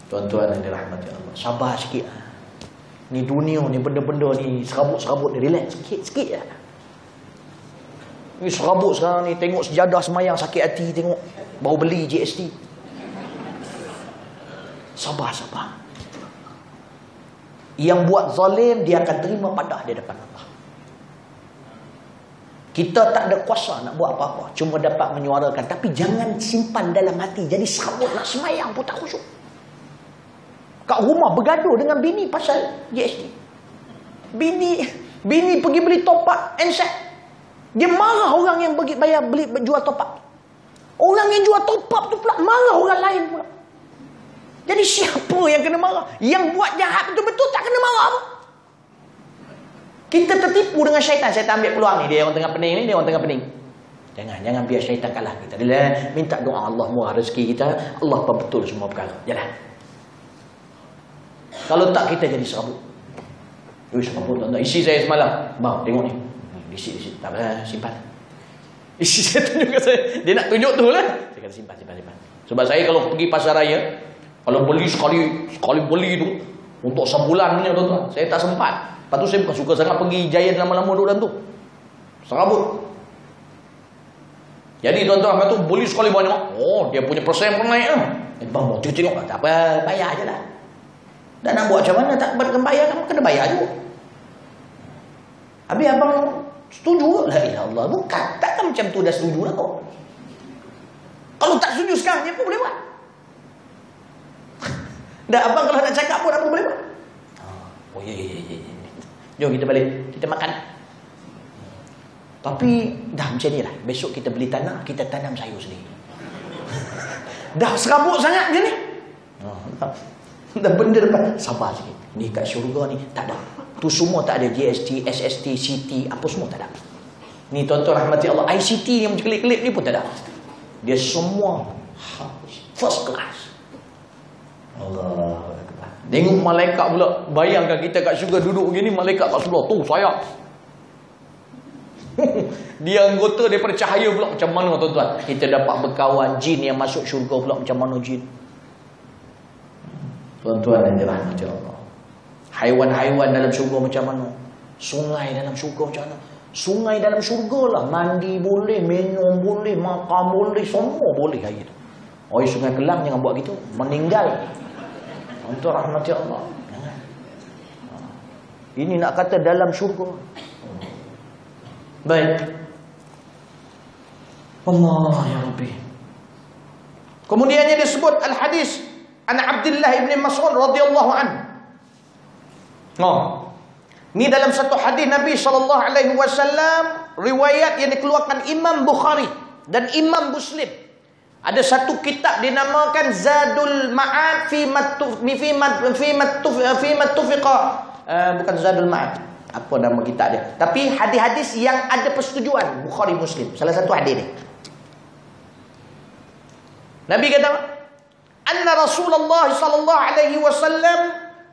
Tuan-tuan yang dirahmati Allah, sabar sikit. Ni dunia ni, benda-benda ni serabut-serabut ni, relax sikit-sikit lah. Ni serabut sekarang ni, tengok sejadah semayang sakit hati, tengok baru beli GST. Sabar. Yang buat zalim, dia akan terima padah di depan Allah. Kita tak ada kuasa nak buat apa-apa, cuma dapat menyuarakan. Tapi jangan simpan dalam hati, jadi serabut nak semayang pun tak khusyuk. Kat rumah bergaduh dengan bini pasal GST. Bini pergi beli top up handset. Dia marah orang yang bagi bayar jual top up. Orang yang jual top up tu pula marah orang lain pula. Jadi siapa yang kena marah? Yang buat jahat betul-betul tak kena marah apa? Kita tertipu dengan syaitan. Syaitan ambil peluang ni. Dia orang tengah pening ni, dia orang tengah pening. Jangan biar syaitan kalah kita. Dia minta doa Allah murah rezeki kita. Allah betul semua perkara. Jalan. Kalau tak, kita jadi serabut. Serabut tak. Isi saya semalam, bang tengok ni. Isi. Tak apa, simpan. Isi saya tunjuk ke saya. Dia nak tunjuk tu lah. Saya kata simpan. Sebab saya kalau pergi pasar raya, kalau beli sekali beli tu untuk sebulan punya tuan-tuan, saya tak sempat. Lepas tu saya bukan suka sangat pergi Giant lama-lama duduk dalam tu. Serabut. Jadi tuan-tuan, lepas tu beli sekali banyak. Oh, dia punya persen pun naik lah. Bang, mau tengok lah. Tak apa, bayar je lah. Dan nak buat macam mana, tak bayar, kamu kena bayar juga. Habis abang setuju. La ilah Allah. Bukan, takkan macam tu dah setuju lah kau. Kalau tak setuju sekarang, apa boleh buat? Dah abang kalau nak cakap pun apa boleh buat? Oh ya. Jom kita balik, kita makan. Tapi dah macam ni lah. Besok kita beli tanah, kita tanam sayur sendiri. Dah serabut sangat je ni. Dah benda depan. Sabar sikit. Ni kat syurga ni tak ada. Tu semua tak ada. GST, SST, CT, apa semua tak ada. Ni tuan-tuan rahmati Allah, ICT yang macam kelip-kelip ni pun tak ada. Dia semua first class. Allah. Tengok malaikat pula. Bayangkan kita kat syurga duduk begini, malaikat kat sebelah tu sayap. Dia anggota daripada cahaya pula. Macam mana tuan-tuan? Kita dapat berkawan jin yang masuk syurga pula. Macam mana jin? Tuan-tuan dan dirahmati Allah. Haiwan-haiwan dalam syurga macam mana? Sungai dalam syurga macam mana? Sungai dalam syurga lah. Mandi boleh, minum boleh, makan boleh, semua boleh air tu. Oi, Sungai Kelang jangan buat gitu. Meninggal. Tuan-tuan rahmati Allah. Ini nak kata dalam syurga. Baik. Allah ya Rabbi. Kemudiannya disebut al-hadis an Abdullah ibn Mas'ud radhiyallahu anhu. Ini dalam satu hadis Nabi SAW, riwayat yang dikeluarkan Imam Bukhari dan Imam Muslim. Ada satu kitab dinamakan Zadul Ma'ad fi mattufiqa. Bukan Zadul Ma'ad. Apa nama kitab dia? Tapi hadis-hadis yang ada persetujuan Bukhari Muslim. Salah satu hadis ni. Nabi kata, anna Rasulullah sallallahu alaihi wasallam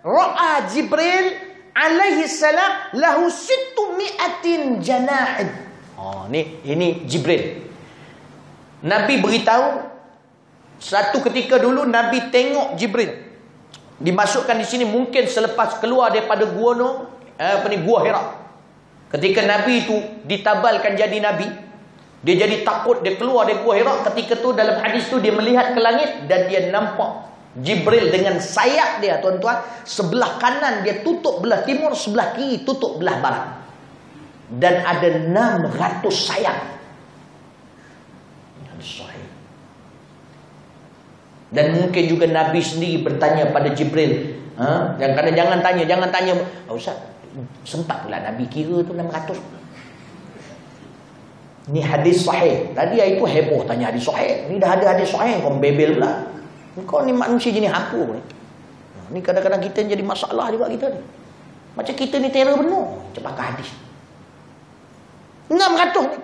ra'a Jibril alaihi salam lahu 600 janahin. Ini Jibril. Nabi beritahu satu ketika dulu Nabi tengok Jibril. Dimasukkan di sini mungkin selepas keluar daripada gua Hira. Ketika Nabi itu ditabalkan jadi Nabi, dia jadi takut, dia keluar dari gua Hira. Ketika tu dalam hadis tu dia melihat ke langit dan dia nampak Jibril dengan sayap dia tuan-tuan. Sebelah kanan dia tutup belah timur, sebelah kiri tutup belah barat. Dan ada 600 sayap. Dan mungkin juga Nabi sendiri bertanya pada Jibril. Jangan tanya. Ustaz, sempat pula Nabi kira tu 600. Ni hadis sahih. Tadi itu heboh tanya hadis sahih. Ni dah ada hadis sahih, kau bebel pula. Kau ni manusia jenis apa ni? Ni kadang-kadang kita jadi masalah juga kita ni. Macam kita ni terror benar. Cepaka hadis 600 ni.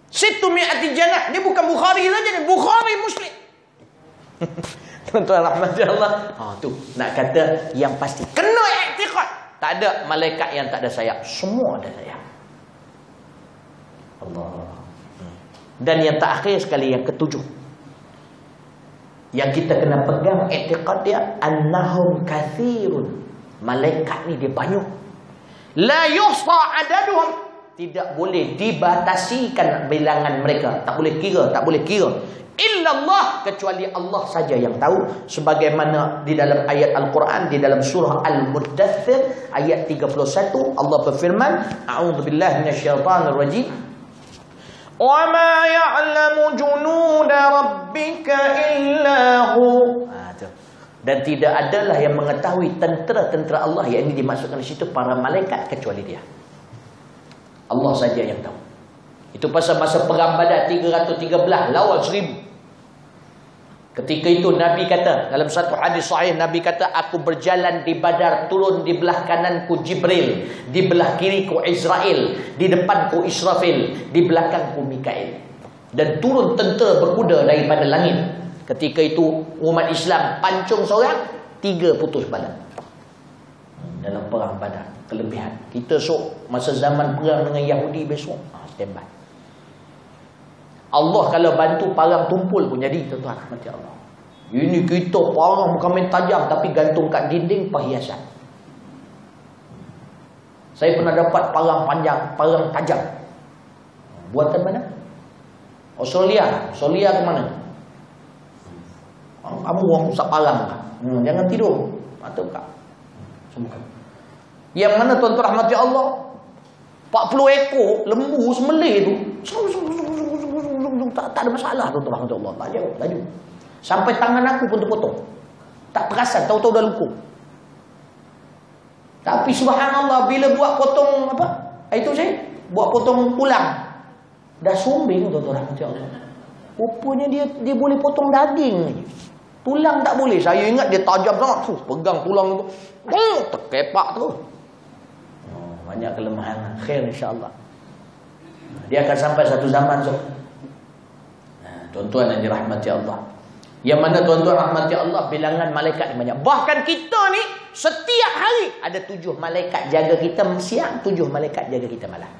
Situ mi'ati janah. Ni bukan Bukhari saja ni. Bukhari Muslim. Tuan-tuan rahmati Allah. Tu nak kata yang pasti. Kena i'tiqad. Tak ada malaikat yang tak ada sayap. Semua ada sayap. Allah. Dan yang terakhir sekali, yang ketujuh. Yang kita kena pegang i'tiqad dia, annahum kathirun. Malaikat ni dia banyak. La yuhsa adaduhum. Tidak boleh dibatasikan bilangan mereka. Tak boleh kira, tak boleh kira. Illallah, kecuali Allah saja yang tahu. Sebagaimana di dalam ayat Al-Quran, di dalam surah Al-Muddathir ayat 31, Allah berfirman, a'udzubillahi minasyaitanir rajim. Wa ma ya'lamu junuda rabbika illa hu. Dan tidak adalah yang mengetahui tentera-tentera Allah, yang ini dimasukkan di situ para malaikat, kecuali dia. Allah saja yang tahu. Itu pasal masa perang Badar 313 lawan 1000. Ketika itu Nabi kata, dalam satu hadis sahih, Nabi kata, aku berjalan di Badar, turun di belah kananku Jibril, di belah kiriku Israel, di depanku Israfil, di belakangku Mikail. Dan turun tentera berkuda daripada langit. Ketika itu umat Islam pancung seorang, 3 putus badan. Dalam perang Badar, kelebihan. Kita sok masa zaman perang dengan Yahudi besok, standby. Allah kalau bantu parang tumpul pun jadi, tuan-tuan rahmati Allah. Ini kita parang bukan main tajam, tapi gantung kat dinding perhiasan. Saya pernah dapat parang panjang, parang tajam. Buatan mana? Australia. Australia ke mana? Kamu orang usap parang kan? Jangan tidur. Mata buka. Semua. Yang mana tuan-tuan rahmati Allah? 40 ekor lembu semelih tu. Tak ada masalah tuan-tuan rahmati Allah. Laju. Sampai tangan aku pun terpotong. Tak perasan, tahu-tahu dah luka. Tapi subhanallah, bila buat potong apa? Itu saya buat potong tulang. Dah sumbing tuan-tuan rahmati Allah. Rupanya dia boleh potong daging. Tulang tak boleh. Saya ingat dia tajam sangat. Pegang tulang tu, terkepak tu. Banyak kelemahan. Khair insya-Allah. Dia akan sampai satu zaman tuan-tuan yang dirahmati Allah. Yang mana tuan-tuan rahmati Allah, bilangan malaikat banyak. Bahkan kita ni setiap hari ada 7 malaikat jaga kita siang, 7 malaikat jaga kita malam.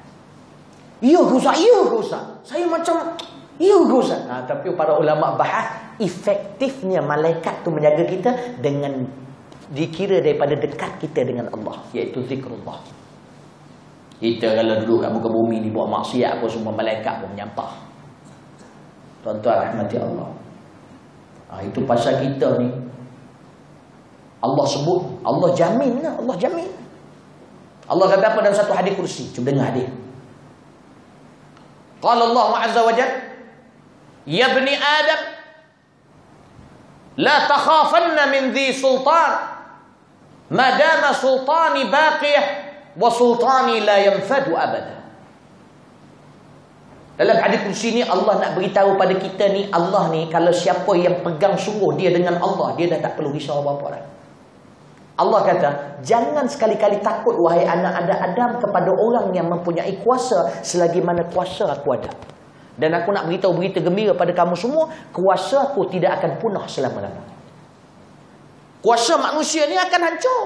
Ya ke Ustaz? Saya macam ya ke Ustaz? Tapi para ulama bahas efektifnya malaikat tu menjaga kita dengan dikira daripada dekat kita dengan Allah, iaitu zikrullah. Kita kalau duduk kat muka bumi ni buat maksiat pun semua malaikat pun menyampah. Tuan-tuan rahmati Allah. Itu pasal kita ni. Allah sebut, Allah jamin lah, Allah jamin. Allah kata apa dalam satu hadis kursi? Cuba dengar hadis. Qala Allah Azza wa Jalla, ya bani Adam, la takhafanna min dhi sultan, ma dama sultani baqiyah, wa sultani la yanfadu abada. Dalam hadis kursi ni Allah nak beritahu pada kita ni, Allah ni kalau siapa yang pegang sungguh dia dengan Allah, dia dah tak perlu risau apa-apa dah. Allah kata, jangan sekali-kali takut wahai anak Adam kepada orang yang mempunyai kuasa selagi mana kuasa aku ada. Dan aku nak beritahu berita gembira pada kamu semua, kuasa aku tidak akan punah selama-lamanya. Kuasa manusia ni akan hancur.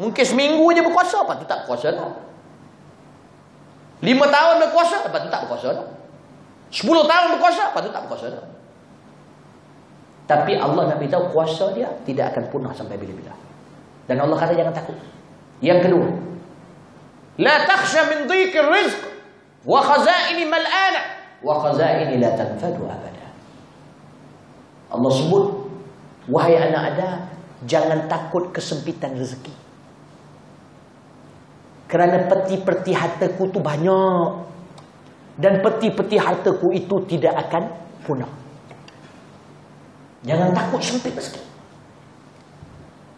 Mungkin seminggu je berkuasa, lepas tu tak berkuasa dah. 5 tahun berkuasa, lepas tu tak berkuasa dah. 10 tahun berkuasa, lepas tu tak berkuasa dah. Tapi Allah nak beritahu kuasa dia tidak akan punah sampai bila-bila. Dan Allah kata jangan takut. Yang kedua, la takhsha min dhiqir rizq wa khazaini mal'ana wa khazaini la tanfadu abada. Allah sebut, wahai anak Adam, jangan takut kesempitan rezeki. Kerana peti-peti hartaku tu banyak. Dan peti-peti hartaku itu tidak akan punah. Jangan takut sempit rezeki.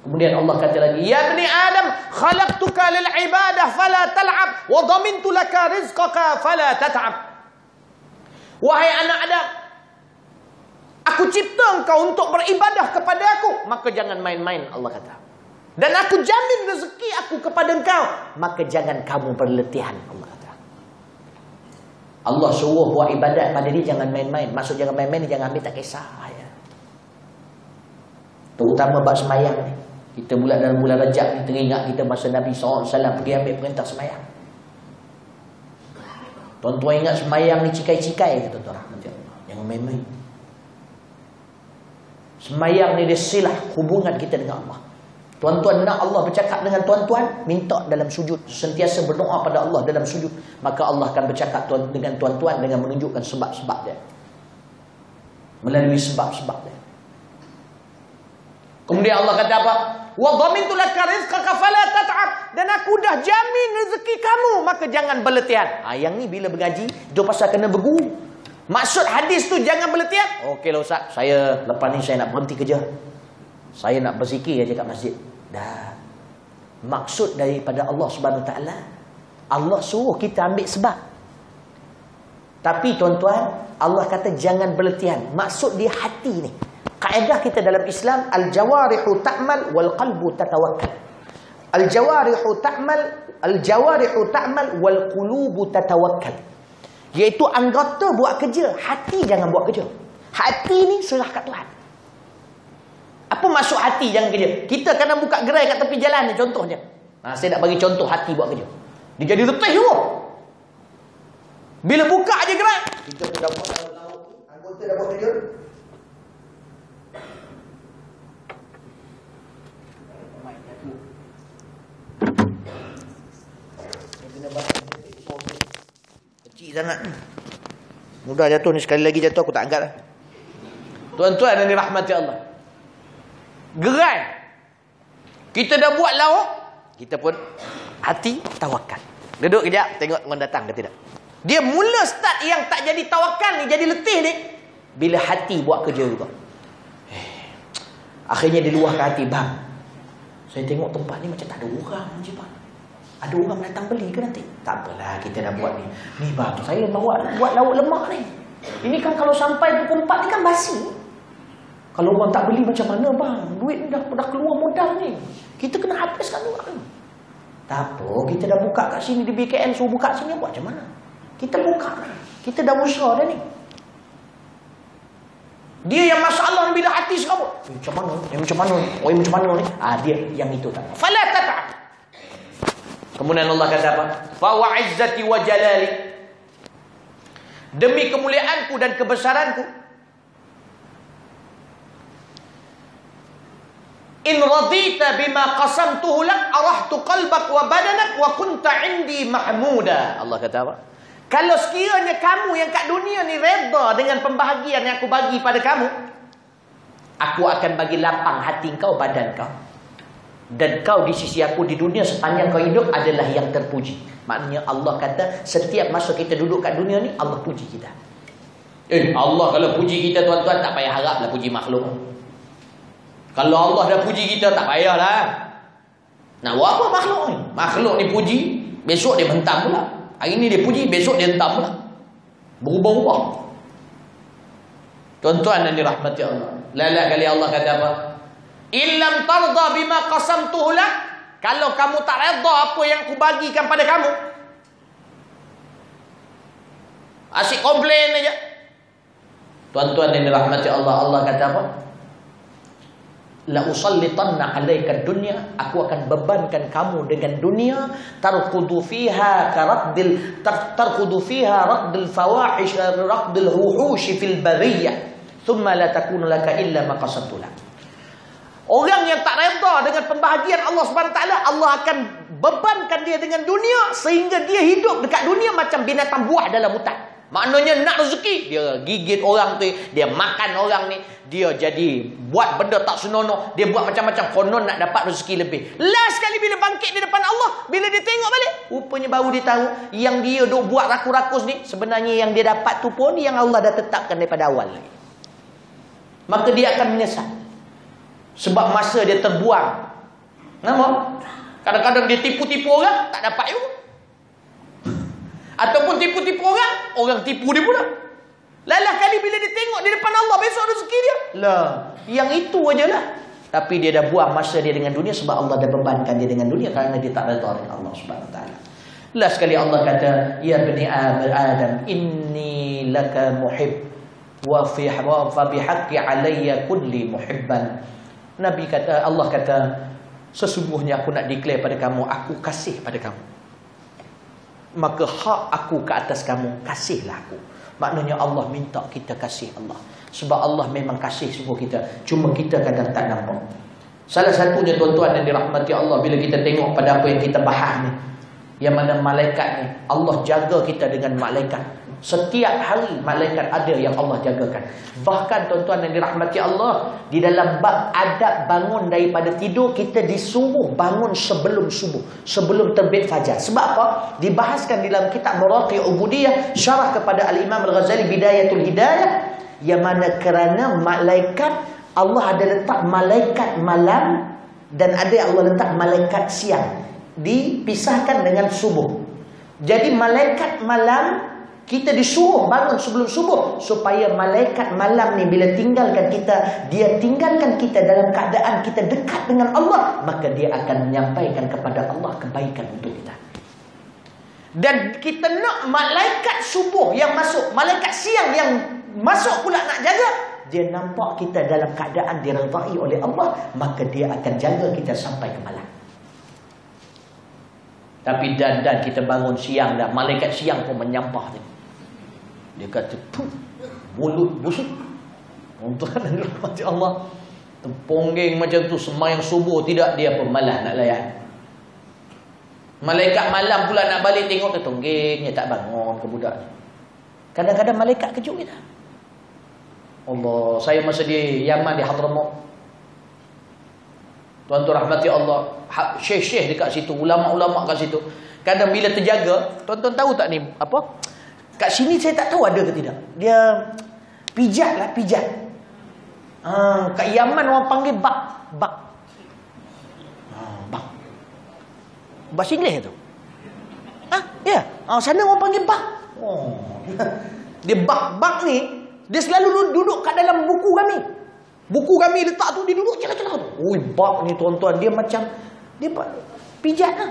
Kemudian Allah kata lagi, ya bani Adam, khalaqtuka lil ibadah fala tal'ab wa dhamintu laka rizqaka fala tat'ab. Wahai anak Adam, aku cipta engkau untuk beribadah kepada aku, maka jangan main-main, Allah kata. Dan aku jamin rezeki aku kepada engkau, maka jangan kamu berletihan, Allah kata. Allah suruh buat ibadat pada dia, jangan main-main. Maksud jangan main-main, jangan ambil tak kisah ya. Terutama bab semayang ni. Kita dalam bulan Rajab ni teringat kita masa Nabi SAW pergi ambil perintah semayang. Tuan-tuan ingat semayang ni cikai-cikai ke tuan-tuan? Jangan main-main. Sembahyang ni dia silah hubungan kita dengan Allah. Tuan-tuan nak Allah bercakap dengan tuan-tuan, minta dalam sujud, sentiasa berdoa pada Allah dalam sujud, maka Allah akan bercakap dengan tuan-tuan dengan menunjukkan sebab-sebab dia, melalui sebab-sebab dia. Kemudian Allah kata apa? Wa dhamintu laka rizqaka fala tat'ab, dan aku dah jamin rezeki kamu, maka jangan berletihan. Yang ni bila bergaji itu pasal kena berguru. Maksud hadis tu jangan berletihan. Okeylah Ustaz, saya lepas ni saya nak berhenti kerja, saya nak berzikir aja kat masjid. Dah. Maksud daripada Allah Subhanahu Wa Taala, Allah suruh kita ambil sebab. Tapi tuan-tuan, Allah kata jangan berletihan. Maksud dia hati ni. Kaedah kita dalam Islam, al-jawarihu ta'mal wal qalbu tatawakkal. Al-jawarihu ta'mal wal qulubu tatawakkal. Iaitu anggota buat kerja, hati jangan buat kerja. Hati ni serah kat Tuhan. Apa maksud hati jangan kerja? Kita kena buka gerai kat tepi jalan ni contohnya. Saya nak bagi contoh hati buat kerja. Dia jadi letih juga. Bila buka aja gerai, kita dah buat laut, anggota dah buat kerja. Kecil sangat. Mudah jatuh ni, sekali lagi jatuh aku tak angkat lah. Tuan-tuan yang dirahmati Allah, gerai kita dah buat lauk, kita pun hati tawakal. Duduk kejap, tengok orang datang ke tidak. Dia mula start yang tak jadi tawakal ni, jadi letih ni, bila hati buat kerja juga. Akhirnya diluahkan hati, bang, saya tengok tempat ni macam tak ada orang je bang. Ada orang datang beli ke nanti? Tak apalah, kita dah buat ni. Ni bang, saya bawa buat lauk lemak ni. Ini kan kalau sampai pukul 4 ni kan basi. Kalau orang tak beli macam mana bang? Duit ni dah keluar modal ni. Kita kena habiskan juga ni. Tak apa, kita dah buka kat sini di BKM, suruh buka sini, buat macam mana? Kita buka ni. Kita dah usaha dah ni. Dia yang masalah ni bila hati serabut. Macam mana? Macam mana? Oh, macam mana ni? Dia yang itu tak. Fala tata'ab. Kemudian Allah kata apa? Fa wa izzati wa jalali. Demi kemuliaanku dan kebesaranku, in radita bima qasamtuhu lak arahtu qalbak wa badanak wa kunta indi mahmuda. Allah kata apa? Kalau sekiranya kamu yang kat dunia ni reda dengan pembahagian yang aku bagi pada kamu, aku akan bagi lapang hati kau, badan kau. Dan kau di sisi aku di dunia sepanjang kau hidup adalah yang terpuji. Maknanya Allah kata setiap masa kita duduk kat dunia ni, Allah puji kita. Allah kalau puji kita tuan-tuan, tak payah haraplah puji makhluk. Kalau Allah dah puji kita, tak payahlah nak buat apa makhluk ni. Makhluk ni puji, besok dia hentam pula. Hari ni dia puji, besok dia hentam pula. Berubah-ubah. Tuan-tuan yang dirahmati Allah, lalat kali Allah kata apa? Illam tarda bima qasamtuhu lak. Kalau kamu tak redha apa yang aku bagikan pada kamu, asyik komplain aja. Tuan-tuan yang dirahmati Allah, Allah kata apa? La usallitanna alaika dunya, aku akan bebankan kamu dengan dunia, tarqudu fiha karaddil tarqudu fiha raddil fawahish raddil wuhush fil bariyah thumma la takunu laka illa ma qasamtu lak. Orang yang tak redha dengan pembahagian Allah Subhanahu Wa Taala, Allah akan bebankan dia dengan dunia sehingga dia hidup dekat dunia macam binatang buah dalam hutan. Maknanya nak rezeki, dia gigit orang tu, dia makan orang ni, dia jadi buat benda tak senonoh, dia buat macam-macam konon nak dapat rezeki lebih. Last kali bila bangkit di depan Allah, bila dia tengok balik, rupanya baru dia tahu yang dia duk buat rakus-rakus ni sebenarnya yang dia dapat tu pun yang Allah dah tetapkan daripada awal lagi. Maka dia akan menyesal. Sebab masa dia terbuang. Nampak? Kadang-kadang dia tipu-tipu orang, tak dapat juga. Ataupun tipu-tipu orang, orang tipu dia pula. Lalah kali bila dia tengok di depan Allah besok rezeki dia, lah, yang itu aja lah. Tapi dia dah buang masa dia dengan dunia sebab Allah dah bebankan dia dengan dunia kerana dia tak redha dengan Allah Subhanahu Wa Taala. Last sekali Allah kata, ya bani Adam, inni laka muhib wa fa bihaqqi alayya kulli muhibban. Nabi kata, Allah kata, sesungguhnya aku nak declare pada kamu, aku kasih pada kamu. Maka hak aku ke atas kamu, kasihlah aku. Maknanya Allah minta kita kasih Allah. Sebab Allah memang kasih semua kita. Cuma kita kadang tak nampak. Salah satunya tuan-tuan yang dirahmati Allah, bila kita tengok pada apa yang kita bahas ni, yang mana malaikat ni, Allah jaga kita dengan malaikat. Setiap hari malaikat ada yang Allah jagakan. Bahkan tuan-tuan yang dirahmati Allah, di dalam bab adab bangun daripada tidur, kita disuruh bangun sebelum subuh, sebelum terbit fajar. Sebab apa? Dibahaskan dalam kitab Maraqi Ubudiyah, syarah kepada Al-Imam Al-Ghazali Bidayatul Hidayah, yang mana kerana malaikat, Allah ada letak malaikat malam dan ada Allah letak malaikat siang, dipisahkan dengan subuh. Jadi malaikat malam kita disuruh bangun sebelum subuh, supaya malaikat malam ni bila tinggalkan kita, dia tinggalkan kita dalam keadaan kita dekat dengan Allah, maka dia akan menyampaikan kepada Allah kebaikan untuk kita. Dan kita nak malaikat subuh yang masuk, malaikat siang yang masuk pula nak jaga, dia nampak kita dalam keadaan diredai oleh Allah, maka dia akan jaga kita sampai ke malam. Tapi dan kita bangun siang dah, malaikat siang pun menyampah dia. Dia kata, mulut busuk. Tuan dan dirahmati Allah, terponggeng macam tu sembahyang subuh tidak, dia pun malas nak layan. Malaikat malam pula nak balik tengok, tertonggengnya tak bangun ke budak. Kadang-kadang malaikat kejut kita. Allah, saya masa di Yaman, di Hadramaut, tuan-tuan rahmati Allah, syekh-syekh dekat situ, ulama-ulama kat situ, kadang bila terjaga, tuan-tuan tahu tak ni apa? Kat sini saya tak tahu ada ke tidak. Dia pijat lah, pijat. Kat Yaman orang panggil bak. Bak. Bahasa Inggeris tu. Ya. Sana orang panggil bak. Dia bak ni, dia selalu duduk kat dalam buku kami. Buku kami letak tu, dia duduk celah-celah tu. Ui, bak ni tuan-tuan, dia macam, dia pijat lah.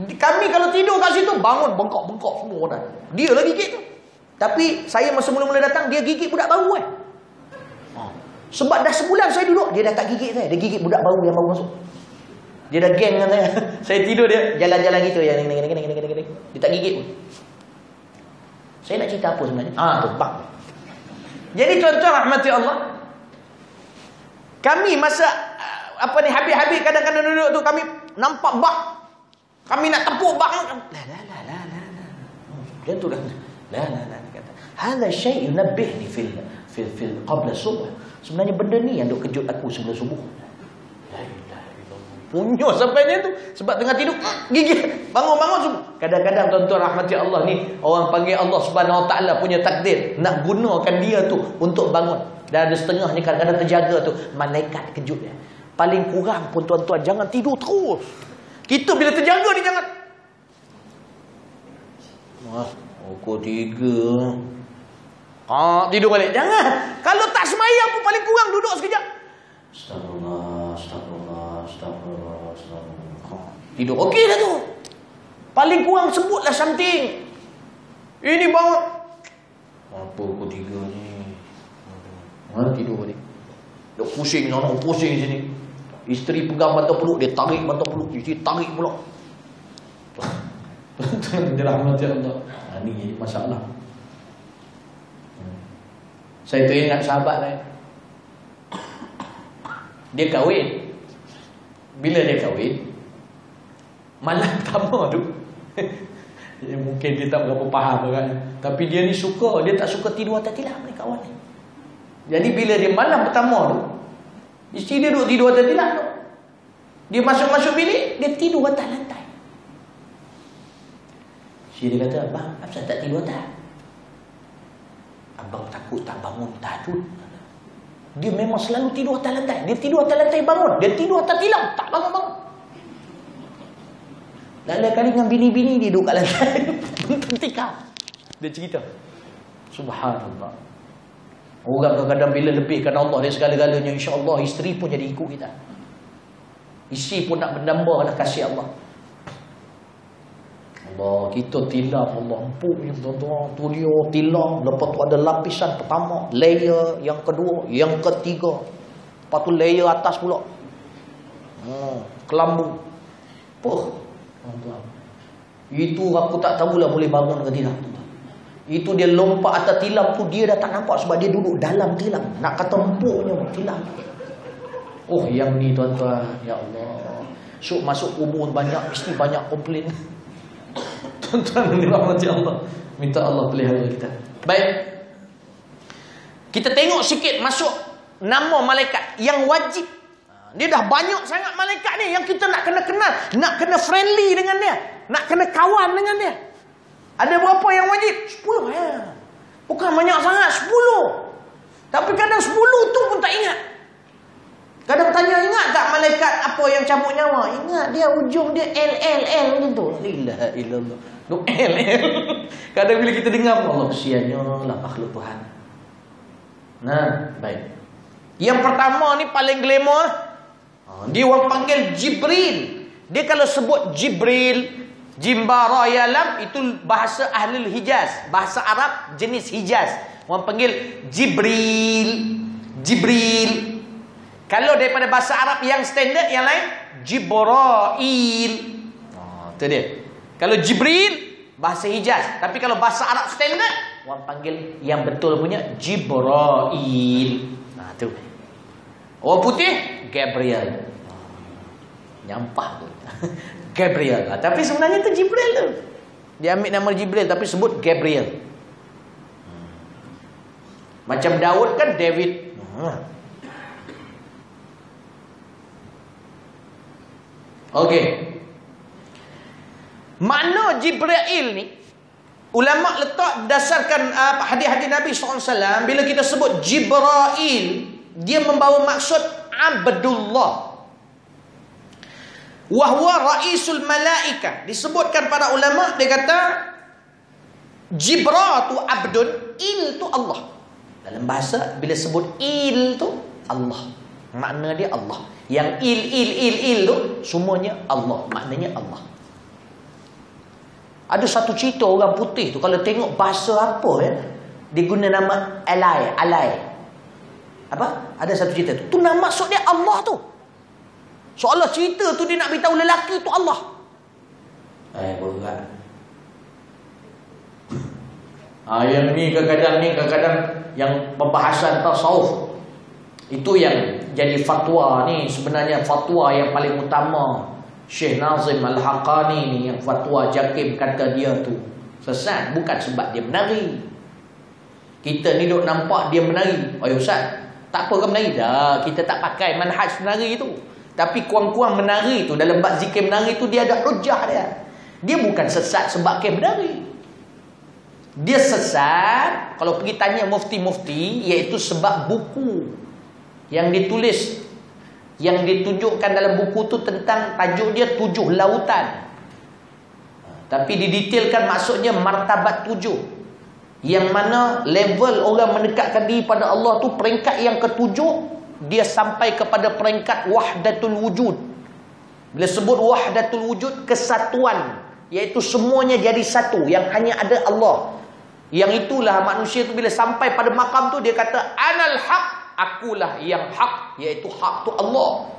Kami kalau tidur kat situ, bangun bengkok-bengkok semua dah. Dia lah gigit tu. Tapi saya masa mula-mula datang, dia gigit budak baru kan. Sebab dah sebulan saya duduk, dia dah tak gigit saya. Dia gigit budak baru yang baru masuk. Dia dah geng dengan saya. Saya tidur, dia jalan-jalan gitu. Dia tak gigit pun. Saya nak cerita apa sebenarnya? Tu bak. Jadi tuan-tuan rahmati Allah, kami masa habis-habis kadang-kadang duduk tu, kami nampak bak. Kami nak tepuk bak. Dia tu dah. Kata, "Hadha syai' yunabbihni fil qabla subuh." Sebenarnya benda ni yang duk kejut aku sebelum subuh. La ilaha illallah. Punya sampai dia tu sebab tengah tidur gigit. Bangun-bangun subuh. Kadang-kadang tuan-tuan rahmati Allah ni, orang panggil Allah Subhanahu Wa Taala punya takdir nak gunakan dia tu untuk bangun. Dan ada setengahnya kadang-kadang terjaga tu, malaikat kejut dia. Paling kurang pun tuan-tuan jangan tidur terus. Kita bila terjaga ni jangan. Pukul 3. Tidur balik. Jangan. Kalau tak sembahyang pun paling kurang duduk sekejap. Astagfirullah. Tidur okey dah tu. Paling kurang sebutlah something. Ini bangun. Apa pukul 3 ni? Tidur balik. Duk pusing sana, pusing sini. Isteri pegang bantal peluk, dia tarik bantal peluk, isteri tarik pula. Tuan-tuan dirahmati Allah. Ini masalah. Saya teringat sahabat saya. Dia kahwin. Bila dia kahwin, malam pertama tu, mungkin dia tak berapa faham kan, tapi dia ni suka, dia tak suka tidur atas tilam ni kawan ni. Jadi bila dia malam pertama tu, isteri dia duduk tidur atas tilam tu. Dia masuk bilik, dia tidur atas lantai. Isteri dia kata, "Abang, kenapa tak tidur atas?" "Abang takut tak bangun tahajud." Dia memang selalu tidur atas lantai. Dia tidur atas lantai bangun. Dia tidur atas tilam, tak bangun-bangun. Lain-lain kali dengan bini-bini dia duduk kat lantai. Tikam. Dia cerita. Subhanallah. Orang kadang-kadang bila lebihkan Allah dari segala-galanya, insya-Allah isteri pun jadi ikut kita. Isteri pun nak bernambah dah kasih Allah. Allah, kita tilam Allah empuk ni tuan-tuan. Tu dia tilam, lepas tu ada lapisan pertama, layer yang kedua, yang ketiga. Lepas tu layer atas pula. Kelambu. Tuan-tuan. Itu aku tak tahulah boleh bangun ke tidak, tuan-tuan. Itu dia lompat atas tilam tu, dia dah tak nampak sebab dia duduk dalam tilam. Nak kata empuknya tilam. Oh, yang ni tuan-tuan, ya Allah. So masuk kubur banyak, mesti banyak komplain. Tuan-tuan dirahmati Allah. Minta Allah pelihara kita. Baik. Kita tengok sikit masuk nama malaikat yang wajib. Dia dah banyak sangat malaikat ni yang kita nak kena kenal, nak kena friendly dengan dia, nak kena kawan dengan dia. Ada berapa yang wajib? 10 ya. Bukan banyak sangat, 10. Tapi kadang 10 tu pun tak ingat. Kadang tanya, ingat tak malaikat apa yang cabut nyawa? Ingat, dia ujung dia L macam tu. La ilaha illallah. No L. Kadang bila kita dengar, Allah kesiannya lah makhluk Tuhan. Nah, baik. Yang pertama ni paling glamour. Dia orang panggil Jibril. Dia kalau sebut Jibril, Jimbara Yalam, itu bahasa Ahlul Hijaz, bahasa Arab jenis Hijaz. Orang panggil Jibril. Jibril. Kalau daripada bahasa Arab yang standard yang lain, Jibrail. Itu dia. Kalau Jibril bahasa Hijaz, tapi kalau bahasa Arab standard orang panggil yang betul punya Jibrail. Tu. Orang putih Gabriel. Nyampah tu. Gabriel. Tapi sebenarnya tu Jibril tu. Dia ambil nama Jibril tapi sebut Gabriel. Macam Daud kan David. Okey. Makna Jibril ni ulama letak berdasarkan hadis-hadis Nabi SAW. Bila kita sebut Jibril, dia membawa maksud Abdullah. Wahwa Raisul Malaika. Disebutkan para ulama, dia kata Jibra tu abdun, il tu Allah. Dalam bahasa bila sebut il tu Allah, makna dia Allah. Yang il tu semuanya Allah, maknanya Allah. Ada satu cerita orang putih tu, kalau tengok bahasa apa ya, dia guna nama alai. Apa? Ada satu cerita tu. Tu nama maksud dia Allah tu. Seolah cerita tu dia nak beritahu lelaki tu Allah. Berat. Yang ni kadang-kadang yang pembahasan tasawuf. Itu yang jadi fatwa ni. Sebenarnya fatwa yang paling utama Syekh Nazim Al-Haqqani ni, yang fatwa Jakim kata dia tu sesat. Bukan sebab dia menari. Kita ni duk nampak dia menari. Oh Ustaz, tak apa ke menari? Dah, kita tak pakai manhaj menari tu. Tapi kuang-kuang menari tu, dalam bab zikir menari tu, dia ada hujah dia. Dia bukan sesat sebab ke menari. Dia sesat kalau pergi tanya mufti-mufti, iaitu sebab buku yang ditulis, yang ditunjukkan dalam buku tu tentang tajuk dia 7 lautan. Tapi didetailkan maksudnya martabat 7. Yang mana level orang mendekatkan diri pada Allah tu peringkat yang ke-7, dia sampai kepada peringkat wahdatul wujud. Bila sebut wahdatul wujud, kesatuan, iaitu semuanya jadi satu, yang hanya ada Allah. Yang itulah manusia tu bila sampai pada makam tu, dia kata anal haq, akulah yang hak, iaitu hak tu Allah.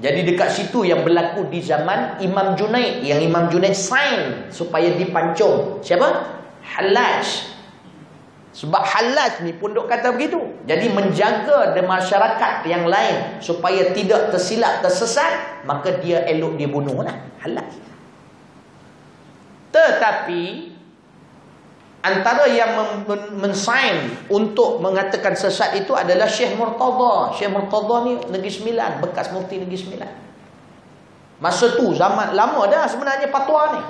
Jadi dekat situ yang berlaku di zaman Imam Junaid, yang Imam Junaid sign supaya dipancung. Siapa? Hallaj. Sebab Hallaj ni pun duk kata begitu. Jadi menjaga masyarakat yang lain supaya tidak tersilap, tersesat, maka dia elok dia bunuhlah Hallaj. Tetapi antara yang mensign untuk mengatakan sesat itu adalah Syekh Murtada. Syekh Murtada ni Negeri Sembilan, bekas mufti Negeri Sembilan. Masa tu zaman lama dah sebenarnya fatwa ni.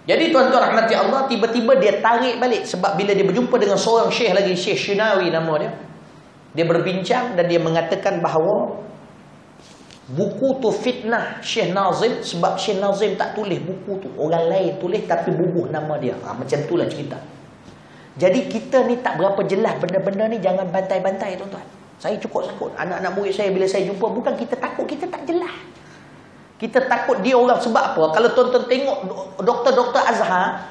Jadi tuan-tuan rahmati Allah, tiba-tiba dia tarik balik. Sebab bila dia berjumpa dengan seorang syekh lagi, Syekh Shinawi nama dia, dia berbincang dan dia mengatakan bahawa buku tu fitnah Syekh Nazim. Sebab Syekh Nazim tak tulis buku tu, orang lain tulis tapi bubuh nama dia. Macam itulah cerita. Jadi kita ni tak berapa jelas benda-benda ni, jangan bantai-bantai tuan-tuan. Saya cukup takut anak-anak murid saya bila saya jumpa, bukan kita takut, kita tak jelas. Kita takut dia orang. Sebab apa? Kalau tuan-tuan tengok doktor-doktor Azhar,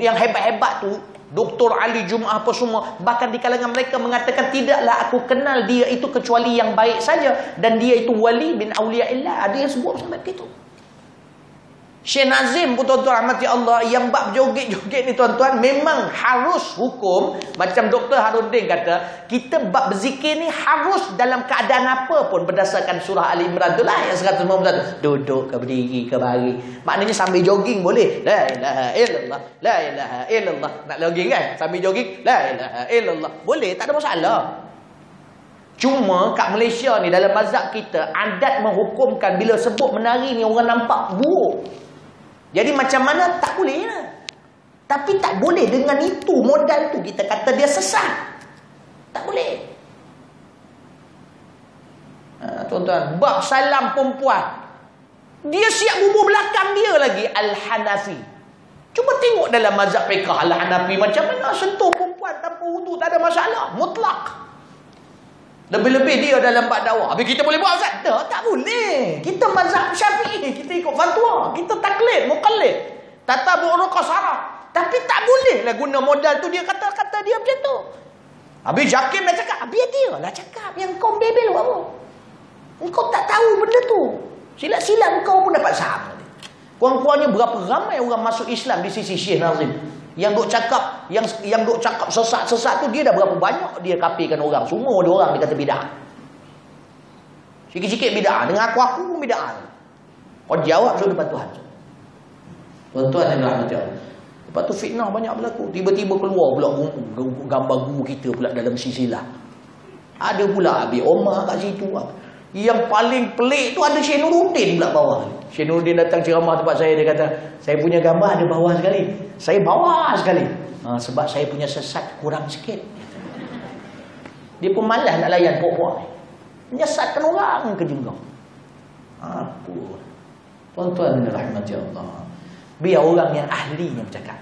yang hebat-hebat tu, Dr. Ali Jum'ah apa semua, bahkan di kalangan mereka mengatakan tidaklah aku kenal dia itu kecuali yang baik saja, dan dia itu wali bin awliyaillah. Ada yang sebut sampai begitu. Syekh Nazim pun tuan-tuan rahmati Allah, yang bab joget-joget ni tuan-tuan memang harus hukum. Macam Dr. Harudin kata, kita bab berzikir ni harus dalam keadaan apa pun berdasarkan surah Ali Imran tu lah yang 191. Duduk ke, berdiri ke, baring. Maknanya sambil jogging boleh. La ilaha illallah, la ilaha illallah. Nak jogging kan? Sambil jogging, la ilaha illallah. Boleh, tak ada masalah. Cuma kat Malaysia ni dalam mazhab kita, adat menghukumkan bila sebut menari ni orang nampak buruk. Jadi macam mana tak boleh lah. Tapi tak boleh dengan itu, modal tu kita kata dia sesat. Tak boleh. Tuan-tuan, bab salam perempuan, dia siap bubur belakang dia lagi, Al-Hanafi. Cuba tengok dalam mazhab fiqh Al-Hanafi macam mana sentuh perempuan tanpa wudu tak ada masalah, mutlak. Lebih-lebih dia dalam bab dakwah. Habis kita boleh buat Ustaz? Tak boleh. Kita mazhab Syafi'i, kita ikut fatwa, kita taklid, muqallid, tatabu' qasara. Tapi tak boleh lah guna modal tu, dia kata dia macam tu. Habis Jakim dah cakap, habis dia lah cakap yang kau bebel buat apa? Engkau tak tahu benda tu. Silat-silat kau pun dapat saham. Kurang-kurangnya berapa ramai orang masuk Islam di sisi Syekh Nazim. Yang duk cakap, yang duk cakap sesat-sesat tu, dia dah berapa banyak dia kafirkan orang. Semua dia orang dia kata bid'ah. Sikit-sikit bid'ah, dengan aku pun bid'ah. Kau jawab suruh depan Tuhan. Tuan-tuan yang dirahmati Allah. Lepas tu fitnah banyak berlaku. Tiba-tiba keluar pula gambar guru kita pula dalam silsilah. Ada pula Abi Omar kat situ. Yang paling pelik tu ada Syekh Nuruddin pula bawah. Syekh Nuruddin datang ceramah tempat saya, dia kata, saya punya gambar ada bawah sekali. Saya bawah sekali. Sebab saya punya sesat kurang sikit. Dia pun malas nak layan pokok-pokok ni. Menyesatkan orang ke jengkau. Apa? Tuan-tuan dan rahmati Allah. Biar orang yang ahli yang bercakap.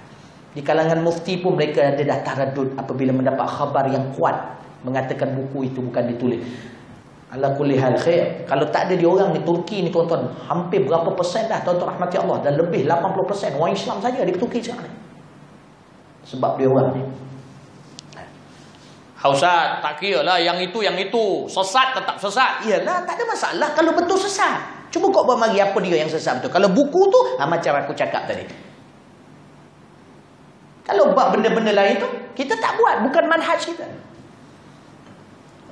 Di kalangan mufti pun mereka ada dah taradud apabila mendapat khabar yang kuat mengatakan buku itu bukan ditulis. Ala kulli hal khair. Kalau tak ada di orang ni, Turki ni tuan-tuan, hampir berapa persen dah tuan-tuan rahmati Allah, dan lebih 80% orang Islam saja di Turki sekarang ni. Sebab dia orang ni. Ustaz, tak kira lah yang itu sesat tetap sesat. Iyalah, tak ada masalah kalau betul sesat. Cuba kau buat mari apa dia yang sesat betul. Kalau buku tu macam aku cakap tadi. Kalau buat benda-benda lain tu kita tak buat, bukan manhaj kita.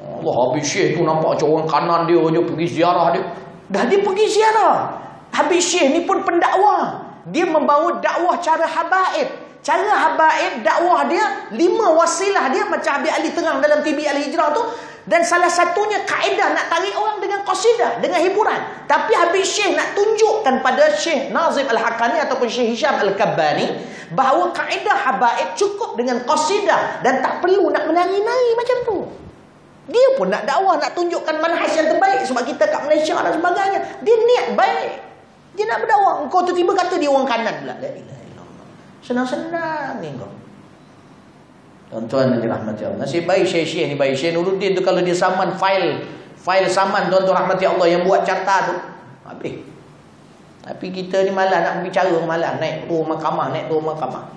Allah, habis Syekh tu nampak macam orang kanan dia pergi ziarah dia. Dah dia pergi ziarah. Habis Syekh ni pun pendakwah. Dia membawa dakwah cara habaib. Cara habaib dakwah dia 5 wasilah dia macam Habib Ali terang dalam TV Al-Hijrah tu. Dan salah satunya kaedah nak tarik orang dengan qasidah, dengan hiburan. Tapi habis Syekh nak tunjukkan pada Syekh Nazim Al-Haqqani ataupun Syekh Hisham Al-Kabbani bahawa kaedah habaib cukup dengan qasidah dan tak perlu nak menari-nari macam tu. Dia pun nak dakwah, nak tunjukkan manhaj yang terbaik sebab kita kat Malaysia dan sebagainya. Dia niat baik. Dia nak berdakwah. Engkau tiba-tiba kata dia orang kanan pula. La ilaha illallah. Senang-senang ni kau. Tuan-tuan yang dirahmati Allah. Nasib baik Syekh ni baik. Syekh Nuruddin tu kalau dia saman file saman tuan-tuan rahmati Allah yang buat carta tu, habis. Tapi kita ni malas nak bicara, malas naik turun mahkamah,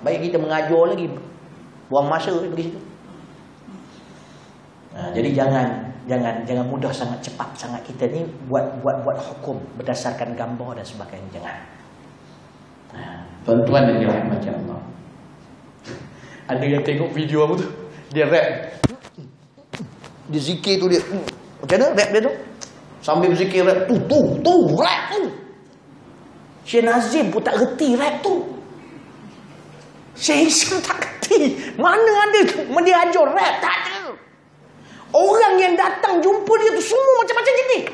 Baik kita mengajar lagi. Buang masa pergi situ. Jadi jangan mudah sangat cepat sangat kita ni buat hukum berdasarkan gambar dan sebagainya, jangan. Tuan-tuan yang dirahmati Allah. Ada yang tengok video apa tu? Dia rap. Dia zikir tu dia. Macam mana rap dia tu? Sambil berzikir rap tu rap tu. Syekh Nazim pun tak reti rap tu. Syekh Hisham tak reti. Mana ada dia ajar rap, tak ada. Orang yang datang jumpa dia tu semua macam-macam jenis.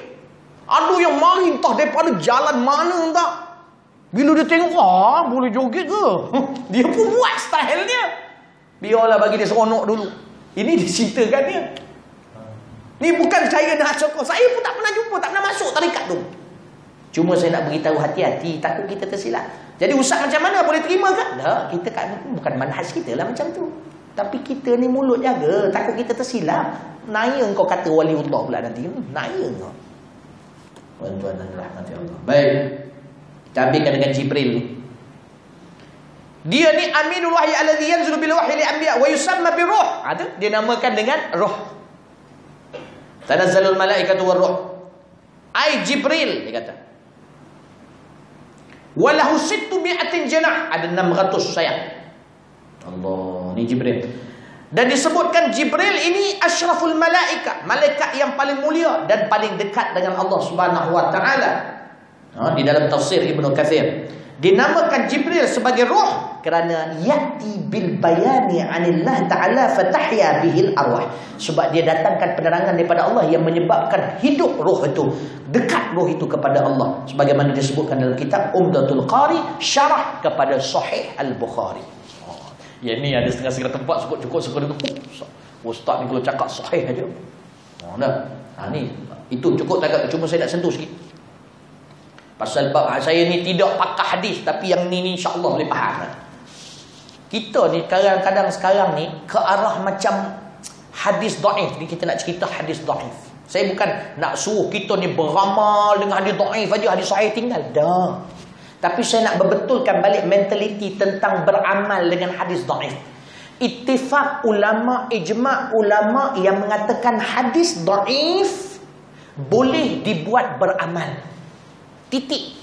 Ada yang mari entah daripada jalan mana entah. Bila dia tengok, boleh joget ke? Dia pun buat style dia. Biarlah bagi dia seronok dulu. Ini diceritakan dia. Ni bukan saya nak sokong. Saya pun tak pernah jumpa, tak pernah masuk tarikat tu. Cuma saya nak beritahu hati-hati, takut kita tersilap. Jadi ustaz macam mana, boleh terima ke? Dah, kita kan bukan manhaj kita lah macam tu. Tapi kita ni mulut jaga, takut kita tersilap. Naya kau kata waliullah pula nanti. Naya kau. Tuan-tuan dan rahmati Allah. Baik. Kita habiskan dengan Jibril ni. Dia ni aminul wahyi alladhi yanzilu bil wahyi li anbiya wa yusamma bi ruh. Ada dia namakan dengan roh. Tanazzalul malaikatu war ruh. Ai Jibril dia kata. Walahu 600 janah, ada 600 sayap. Allah, ni Jibril. Dan disebutkan Jibril ini asyraful malaika, malaikat yang paling mulia dan paling dekat dengan Allah Subhanahu wa taala. Di dalam tafsir Ibnu Katsir dinamakan Jibril sebagai ruh kerana yati bil bayani anillah ta'ala fatahya bihil arwah, sebab dia datangkan penerangan daripada Allah yang menyebabkan hidup roh itu, dekat roh itu kepada Allah, sebagaimana disebutkan dalam kitab Umdatul Qari syarah kepada Sahih Al-Bukhari. Ya, ni ada setengah-setengah tempat cukup sekali tu. Ustaz ni kalau cakap sahih aja. Ni itu cukup tak, cuma saya nak sentuh sikit. Pasal bab saya ni tidak pakar hadis, tapi yang ni insya-Allah boleh faham. Kita ni kadang-kadang sekarang ni ke arah macam hadis dhaif. Ni kita nak cerita hadis dhaif. Saya bukan nak suruh kita ni beramal dengan hadis dhaif aja, hadis sahih tinggal. Dah. Tapi saya nak berbetulkan balik mentaliti tentang beramal dengan hadis dhaif. Ittifaq ulama, ijma' ulama yang mengatakan hadis dhaif boleh dibuat beramal. Titik.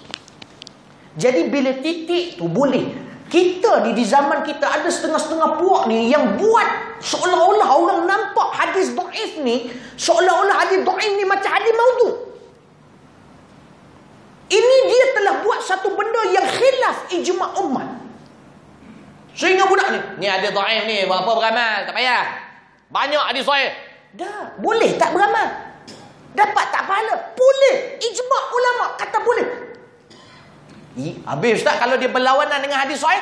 Jadi bila titik tu boleh. Kita ni di zaman kita ada setengah-setengah puak ni yang buat seolah-olah orang nampak hadis dhaif ni, seolah-olah hadis dhaif ni macam hadis maudhu'. Ini dia telah buat satu benda yang khilaf ijma' ummah. Sehingga budak ni hadis dhaif ni, buat apa beramal, tak payah. Banyak hadis sahih. Dah, boleh tak beramal? Dapat tak pahala? Boleh. Ijma' ulama kata boleh. Habis tak kalau dia berlawanan dengan hadis sahih?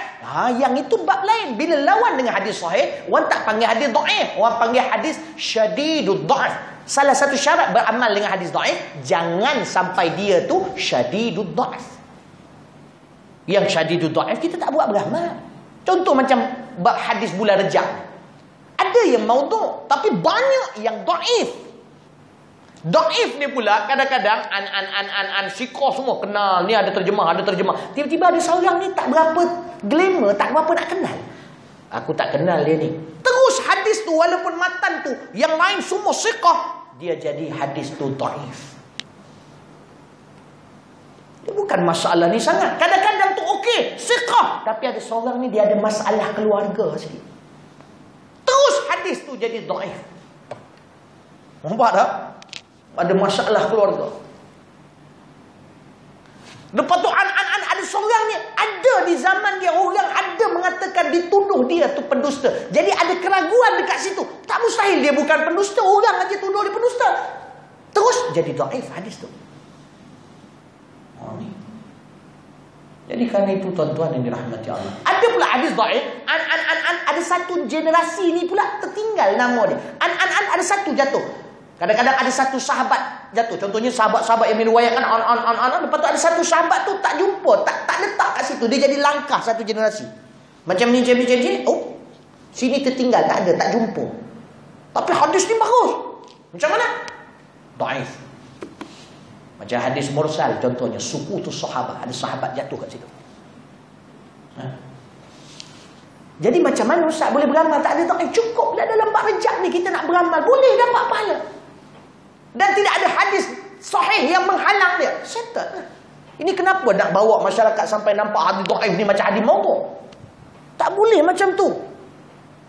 Yang itu bab lain. Bila lawan dengan hadis sahih, orang tak panggil hadis dhaif, orang panggil hadis syadidud dhaif. Salah satu syarat beramal dengan hadis dhaif, jangan sampai dia tu syadidud dhaif. Yang syadidud dhaif kita tak buat beramal. Contoh macam bab hadis bulan Rejab. Ada yang maudhu', tapi banyak yang dhaif. Dhaif ni pula kadang-kadang sikoh semua kenal, ni ada terjemah. Tiba-tiba ada seorang ni tak berapa glamour, tak berapa nak kenal. Aku tak kenal dia ni. Terus hadis tu walaupun matan tu yang lain semua sikoh, dia jadi hadis tu dhaif. Dia bukan masalah ni sangat. Kadang-kadang tu okey, sikoh, tapi ada seorang ni dia ada masalah keluarga sikit. Terus hadis tu jadi dhaif. Nampak tak? Ada masalah keluarga. Lepas tu ada seorang ni, ada di zaman dia orang ada mengatakan dituduh dia tu pendusta. Jadi ada keraguan dekat situ. Tak mustahil dia bukan pendusta, orang aja tuduh dia pendusta. Terus jadi dhaif hadis tu. Ni. Jadi kerana itu tuan-tuan yang dirahmati Allah, ada pula hadis dhaif. Ada satu generasi ni pula tertinggal nama dia. Ada satu jatuh. Kadang-kadang ada satu sahabat jatuh. Contohnya sahabat-sahabat yang meriwayatkan lepas tu ada satu sahabat tu tak jumpa, tak letak kat situ. Dia jadi langkah satu generasi. Macam ni, sini tertinggal, tak ada, tak jumpa. Tapi hadis ni bagus. Macam mana? Dhaif. Macam hadis mursal contohnya, suku tu sahabat, ada sahabat jatuh kat situ. Jadi macam mana Ustaz boleh beramal tak ada dhaif? Cukup lah dalam bab Rejab ni kita nak beramal, boleh dapat pahala. Dan tidak ada hadis sahih yang menghalang dia. Settle. Ini kenapa nak bawa masyarakat sampai nampak hadis dhaif ni macam hadis maudhu'? Tak boleh macam tu.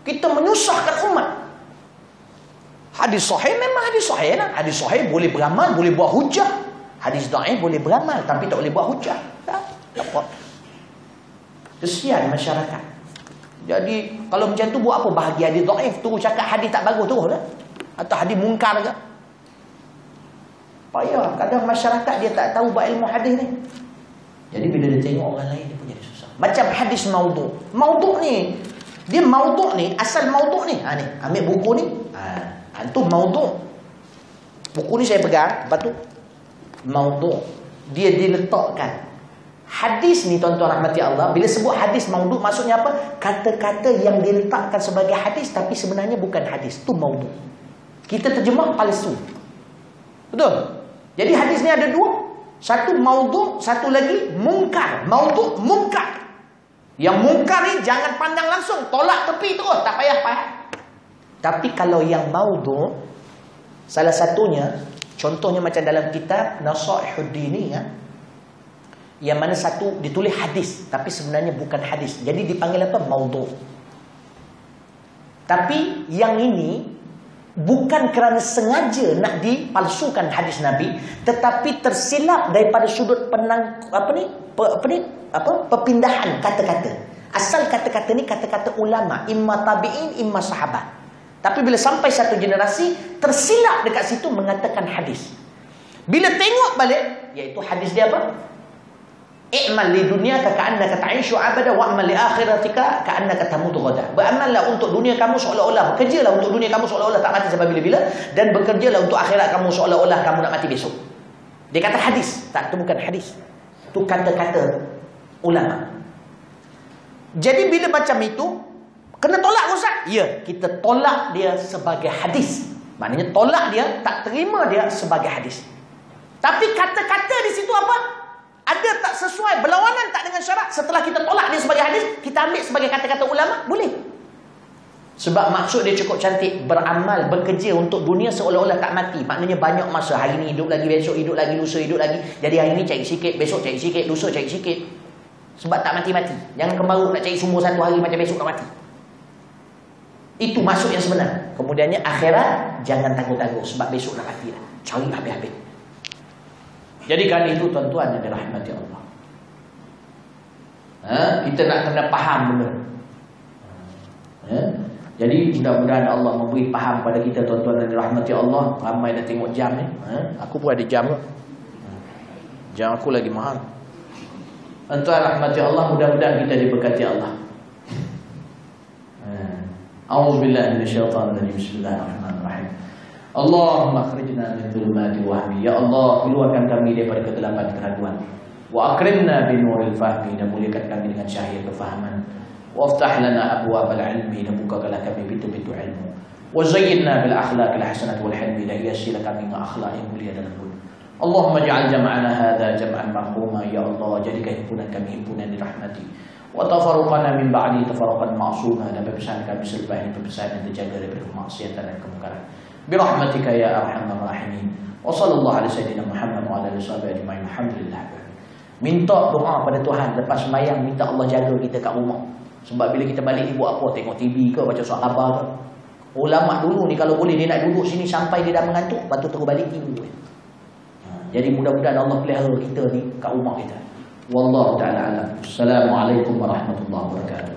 Kita menyusahkan umat. Hadis sahih memang hadis sahih lah. Hadis sahih boleh beramal, boleh buat hujah. Hadis dhaif boleh beramal tapi tak boleh buat hujah. Dapat. Kesian masyarakat. Jadi kalau macam tu buat apa bahagi hadis dhaif? Terus cakap hadis tak bagus terus lah. Atau hadis mungkar ke? Payah. Kadang masyarakat dia tak tahu buat ilmu hadis ni. Jadi bila dia tengok orang lain, dia pun jadi susah. Macam hadis maudhu'. Maudhu' ni, dia maudhu' ni, asal maudhu' ni. Ni, ambil buku ni. Antum maudhu'. Buku ni saya pegang. Lepas tu, maudhu'. Dia diletakkan. Hadis ni tuan-tuan rahmati Allah, bila sebut hadis maudhu' maksudnya apa? Kata-kata yang diletakkan sebagai hadis tapi sebenarnya bukan hadis. Itu maudhu'. Kita terjemah palsu. Betul? Jadi hadis ni ada dua. Satu maudhu', satu lagi mungkar. Maudhu', mungkar. Yang mungkar ni jangan pandang langsung, tolak tepi terus, tak payah. Tapi kalau yang maudhu', salah satunya, contohnya macam dalam kitab Nasaihud Diniyah, Yang mana satu ditulis hadis, tapi sebenarnya bukan hadis. Jadi dipanggil apa? Maudhu'. Tapi yang ini bukan kerana sengaja nak dipalsukan hadis Nabi, tetapi tersilap daripada sudut perpindahan kata-kata. Asal kata-kata ni kata-kata ulama, imma tabi'in, imma sahabat. Tapi bila sampai satu generasi, tersilap dekat situ mengatakan hadis. Bila tengok balik, iaitu hadis dia apa? I'mal li dunyaka ka'annaka ta'ishu abada wa'mal li akhiratika ka'annaka tamutu ghada. Beramallah untuk dunia kamu seolah-olah, bekerjalah untuk dunia kamu seolah-olah tak mati sampai bila-bila, dan bekerjalah untuk akhirat kamu seolah-olah kamu nak mati besok. Dia kata hadis. Tak, itu bukan hadis. Itu kata-kata ulama. Jadi bila macam itu, kena tolak Ustaz? Ya, kita tolak dia sebagai hadis. Maknanya tolak dia, tak terima dia sebagai hadis. Tapi kata-kata di situ apa? Ada tak sesuai, berlawanan tak dengan syarak? Setelah kita tolak dia sebagai hadis, kita ambil sebagai kata-kata ulama, boleh. Sebab maksud dia cukup cantik. Beramal, bekerja untuk dunia seolah-olah tak mati. Maknanya banyak masa. Hari ni hidup lagi, besok hidup lagi, lusa hidup lagi. Jadi hari ni cari sikit, besok cari sikit, lusa cari sikit. Sebab tak mati-mati. Jangan kembaru nak cari sumur satu hari macam besok nak mati. Itu maksud yang sebenar. Kemudiannya akhirat, jangan tangguh-tangguh. Sebab besok nak mati dah. Cari habis-habis. Jadi kali itu tuan-tuan yang dirahmati Allah, kita nak kena faham benda. Jadi mudah-mudahan Allah memberi faham pada kita tuan-tuan yang dirahmati Allah. Ramai dah tengok jam ni. Aku pun ada jam. Jam aku lagi mahal. Tuan-tuan rahmati Allah, mudah-mudahan kita diberkati Allah. A'udzubillahi minasyaitanir rajim. Bismillahirrahmanirrahim. Allahumma akhrijna min dhulumati wahmi. Ya Allah, keluarkan kami daripada kegelapan keraguan. Wa akrimna bi nuril fahmi, dan muliakan kami dengan cahaya kefahaman. Wa aftah lana abwaabal ilmi, dan bukakanlah kami pintu-pintu ilmu. Wa zayyinna bil akhlaqil hasanati wal hilmi, dan hiasilah kami dengan akhlak yang mulia dan lembut. Allahumma ja'al jam'ana hadza jam'an marhuma. Ya Allah, jadikan himpunan kami himpunan dirahmati. Wa tafarruqana min ba'di tafarruqan ma'suma, dan perpisahan kami selepas ini perpisahan yang terjaga daripada kemaksiatan dan kemungkaran. Birahmatika ya arhamar rahimin. Wa sallallahu ala sayyidina Muhammad wa ala alihi washabihi ajma'in. Alhamdulillah. Minta doa pada Tuhan lepas sembahyang, minta Allah jaga kita kat rumah. Sebab bila kita balik ni buat apa? Tengok TV ke, baca surat khabar ke? Ulama dulu ni kalau boleh dia nak duduk sini sampai dia dah mengantuk, lepas tu terus balik tidur. Jadi mudah-mudahan Allah pelihara kita ni kat rumah kita. Wallahu ta'ala alam. Assalamualaikum warahmatullahi wabarakatuh.